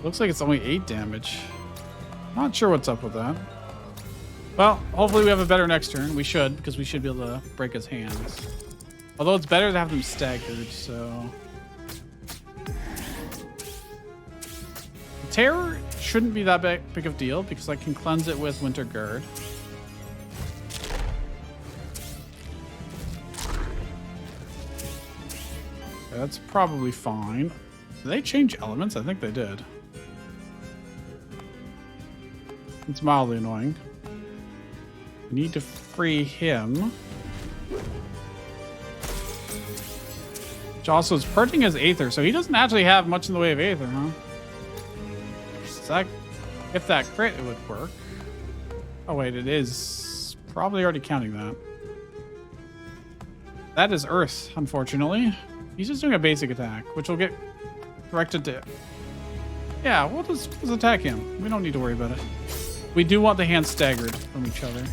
[SPEAKER 1] looks like it's only 8 damage. Not sure what's up with that. Well, hopefully we have a better next turn. We should, because we should be able to break his hands. Although it's better to have them staggered, so... Terror shouldn't be that big of a deal, because I can cleanse it with Winter Guard. That's probably fine. Did they change elements? I think they did. It's mildly annoying. We need to free him. Which also is purging his Aether, so he doesn't actually have much in the way of Aether, huh? So that, if that crit, it would work. Oh wait, it is probably already counting that. That is Earth, unfortunately. He's just doing a basic attack, which will get corrected to... Yeah, we'll just attack him. We don't need to worry about it. We do want the hands staggered from each other.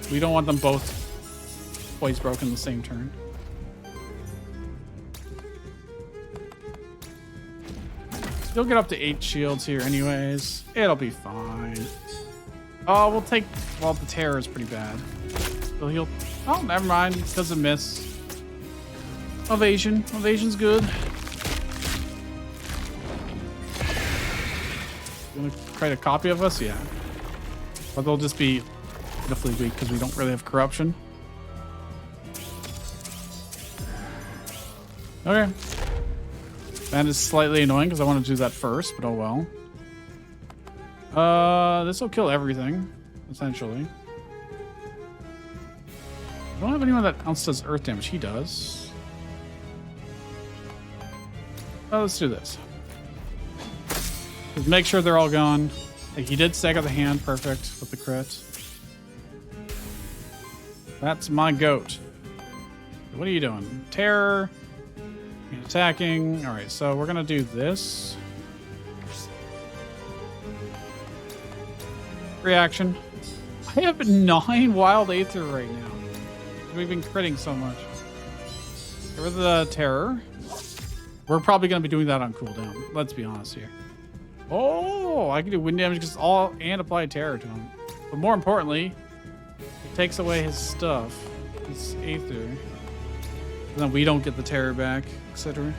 [SPEAKER 1] We don't want them both poise broken the same turn. You'll get up to 8 shields here anyways. It'll be fine. Oh, we'll take... Well, the terror is pretty bad. So he'll... Oh, never mind. It doesn't miss. Evasion. Evasion's good. You want to create a copy of us? Yeah. But they'll just be pitifully weak because we don't really have corruption. Okay. That is slightly annoying because I want to do that first, but oh well. This will kill everything, essentially. I don't have anyone that else does earth damage. He does. Oh, let's do this. Just make sure they're all gone. Hey, he did stagger the hand. Perfect with the crit. That's my goat. What are you doing? Terror. Attacking. All right, so we're going to do this. Reaction. I have 9 wild Aether right now. We've been critting so much. Get rid of the terror. We're probably going to be doing that on cooldown. Let's be honest here. Oh, I can do wind damage because all and apply terror to him. But more importantly, it takes away his stuff. His Aether. And then we don't get the terror back, etc.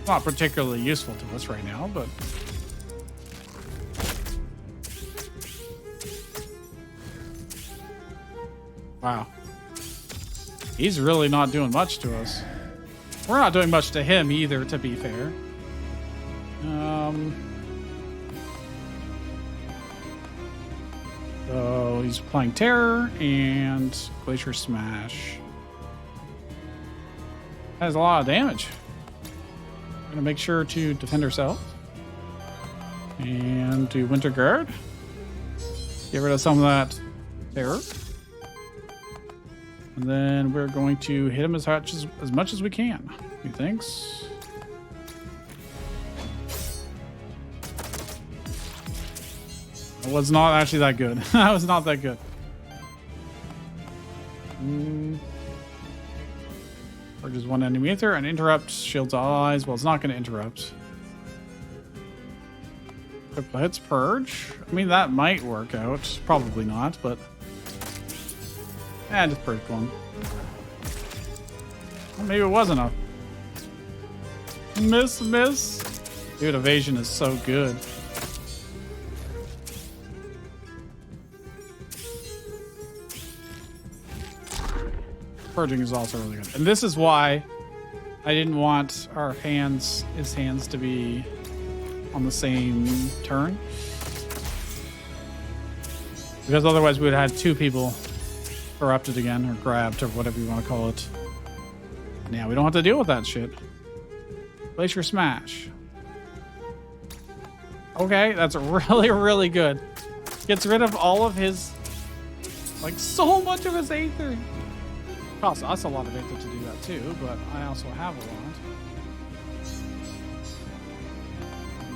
[SPEAKER 1] Not particularly useful to us right now, but... Wow. He's really not doing much to us. We're not doing much to him either, to be fair. So he's playing Terror and Glacier Smash. That has a lot of damage. We're gonna make sure to defend ourselves. And do Winter Guard. Get rid of some of that Terror. And then we're going to hit him as much as we can. Methinks. It was not actually that good. That was not that good. Purges one enemy Aether and interrupts shields allies. Well, it's not going to interrupt. Critical hits purge. I mean, that might work out. Probably not, but... just purge one. Well, maybe it was enough. Miss. Dude, Evasion is so good. Purging is also really good. And this is why I didn't want his hands to be on the same turn. Because otherwise we would have had two people corrupted again, or grabbed, or whatever you want to call it. Now we don't have to deal with that shit. Glacier Smash. Okay, that's really, really good. Gets rid of all of his... like, so much of his Aether. Costs us a lot of Aether to do that too, but I also have a lot.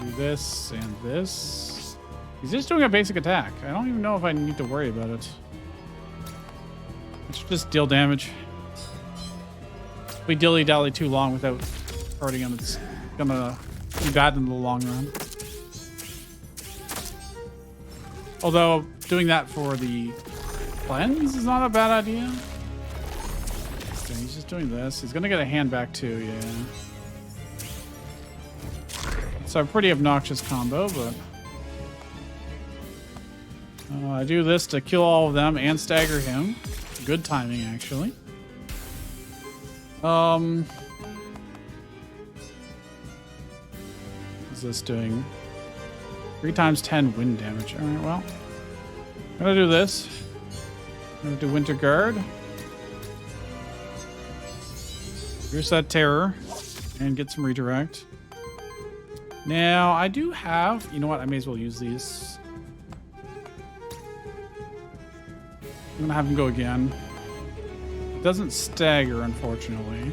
[SPEAKER 1] Do this and this. He's just doing a basic attack. I don't even know if I need to worry about it. It should just deal damage. If we dilly-dally too long without hurting him, it's gonna be bad in the long run. Although, doing that for the cleanse is not a bad idea. He's just doing this. He's gonna get a hand back too, yeah. It's a pretty obnoxious combo, but... I do this to kill all of them and stagger him. Good timing, actually. What's this doing? 3 times 10 wind damage. Alright, well. I'm gonna do this. I'm gonna do Winter Guard. Here's that Terror. And get some redirect. Now, I do have... You know what? I may as well use these. I'm gonna have him go again. It doesn't stagger, unfortunately.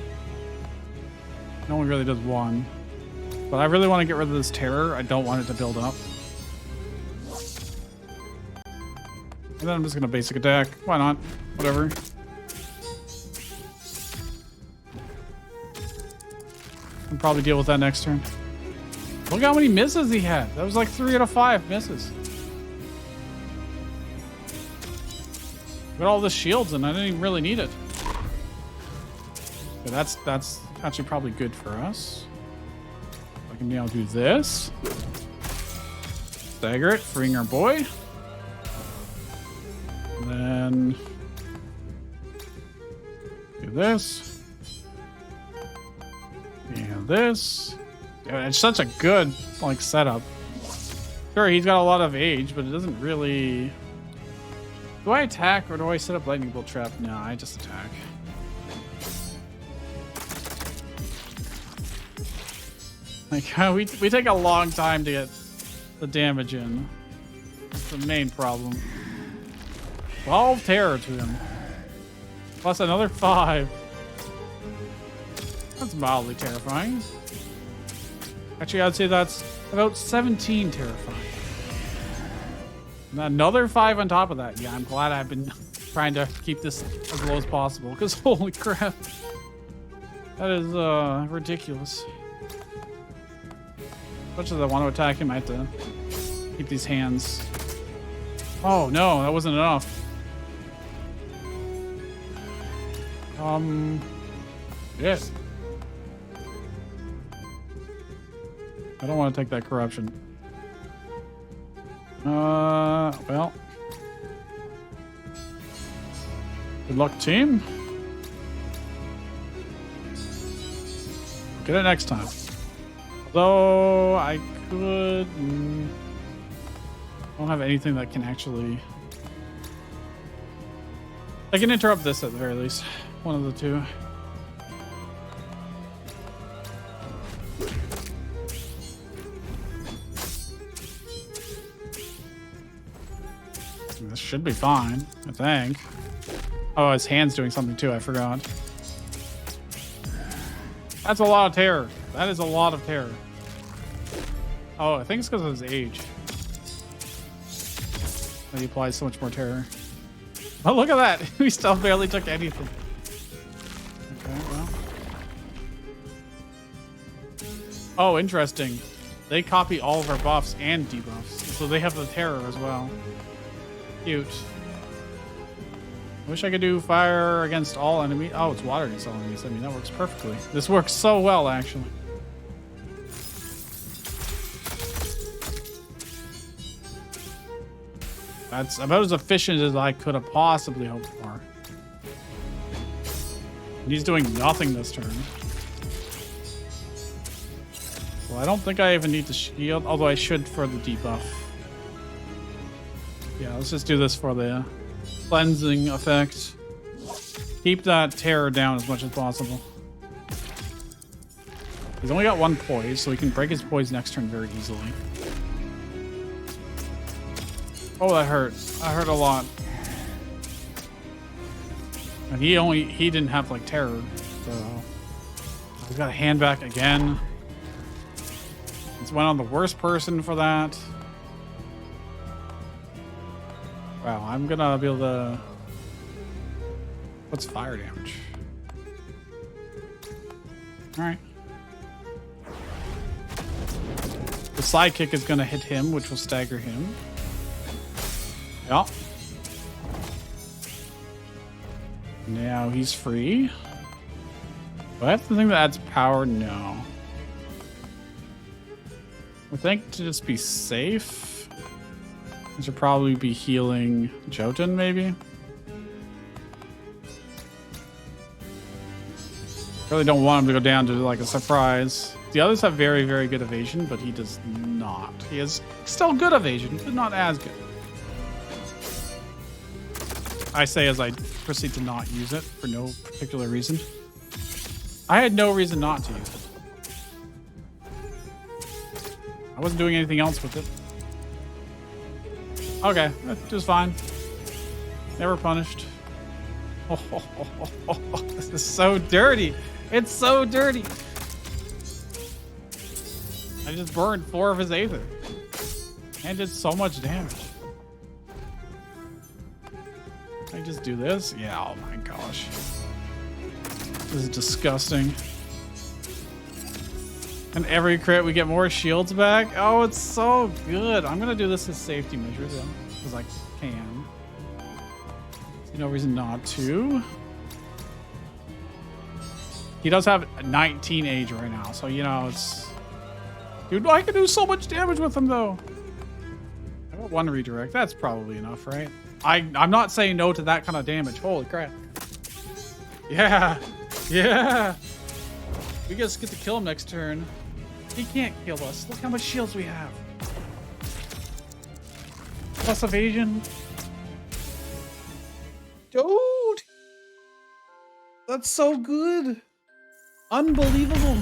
[SPEAKER 1] It only really does one. But I really want to get rid of this Terror. I don't want it to build up. And then I'm just gonna basic attack. Why not? Whatever. I'll probably deal with that next turn. Look how many misses he had. That was like 3 out of 5 misses. Got all the shields and I didn't even really need it. Okay, that's actually probably good for us. I can now do this. Stagger it, freeing our boy. And then do this. And this. Dude, it's such a good like setup. Sure, he's got a lot of age, but it doesn't really... Do I attack or do I set up lightning bolt trap? No, I just attack. Like we take a long time to get the damage in. That's the main problem. 12 terror to him. Plus another 5. That's mildly terrifying. Actually, I'd say that's about 17 terrifying. And another 5 on top of that. Yeah, I'm glad I've been trying to keep this as low as possible, because holy crap. That is ridiculous. As much as I want to attack him, I have to keep these hands. Oh no, that wasn't enough. Yes. I don't want to take that corruption. Well. Good luck, team. Get it next time. Although I could... I don't have anything that can actually... I can interrupt this at the very least. One of the two. This should be fine, I think. Oh, his hand's doing something too, I forgot. That's a lot of terror. That is a lot of terror. Oh, I think it's because of his age. He applies so much more terror. Oh, look at that. We still barely took anything. Okay, well. Oh, interesting. They copy all of our buffs and debuffs. So they have the terror as well. Cute. I wish I could do fire against all enemies. Oh, it's water against all enemies. I mean, that works perfectly. This works so well, actually. That's about as efficient as I could have possibly hoped for. And he's doing nothing this turn. Well, I don't think I even need the shield, although I should for the debuff. Yeah, let's just do this for the cleansing effect. Keep that terror down as much as possible. He's only got one poise, so he can break his poise next turn very easily. Oh, that hurt. That hurt a lot. And he didn't have like terror, so he's got a hand back again. It's went on the worst person for that. Wow, I'm gonna be able to... What's fire damage? Alright. The sidekick is gonna hit him, which will stagger him. Yep. Now he's free. Do I have the thing that adds power? No. I think to just be safe, I should probably be healing Jotun, maybe. Really don't want him to go down to like a surprise. The others have very, very good evasion, but he does not. He has still good evasion, but not as good. I say as I proceed to not use it for no particular reason. I had no reason not to use it. I wasn't doing anything else with it. Okay, that was fine. Never punished. Oh, this is so dirty. It's so dirty. I just burned 4 of his Aether. And did so much damage. Can I just do this? Yeah, oh my gosh. This is disgusting. And every crit we get more shields back. Oh, it's so good. I'm gonna do this as safety measure though, because I can. See no reason not to. He does have 19 age right now, so you know it's... Dude, I can do so much damage with him though. I got 1 redirect. That's probably enough, right? I'm not saying no to that kind of damage. Holy crap. Yeah. Yeah. We just get to kill him next turn. He can't kill us. Look how much shields we have. Plus evasion. Dude. That's so good. Unbelievable.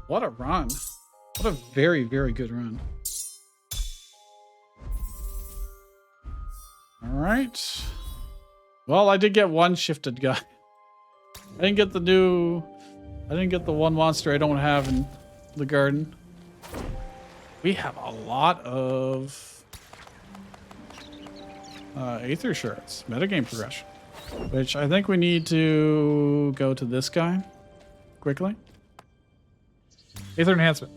[SPEAKER 1] What a run. What a very, very good run. All right. Well, I did get 1 shifted guy. I didn't get the 1 monster I don't have in the garden. We have a lot of Aether shards, metagame progression, which I think we need to go to this guy quickly. Aether enhancement.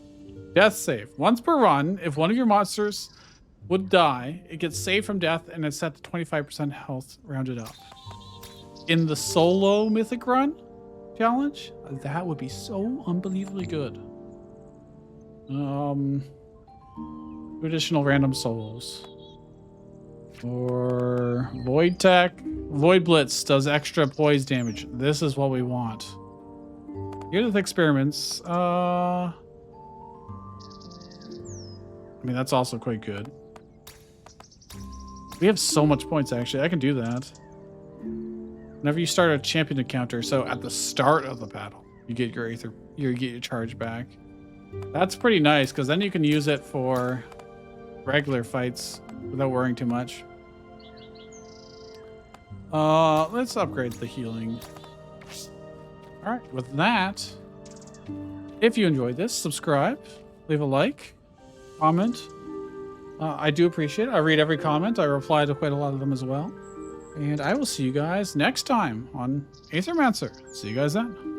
[SPEAKER 1] Death save. Once per run, if one of your monsters would die, it gets saved from death and it's set to 25% health rounded up. In the solo mythic run challenge, that would be so unbelievably good. We 2 additional random souls. Or Void Tech. Void Blitz does extra poise damage. This is what we want. Here are the experiments. I mean, that's also quite good. We have so much points, actually. I can do that. Whenever you start a champion encounter, so at the start of the battle, you get your you get your charge back. That's pretty nice, because then you can use it for regular fights without worrying too much. Let's upgrade the healing. All right, with that, if you enjoyed this, subscribe, leave a like, comment. I do appreciate it. I read every comment. I reply to quite a lot of them as well. And I will see you guys next time on Aethermancer. See you guys then.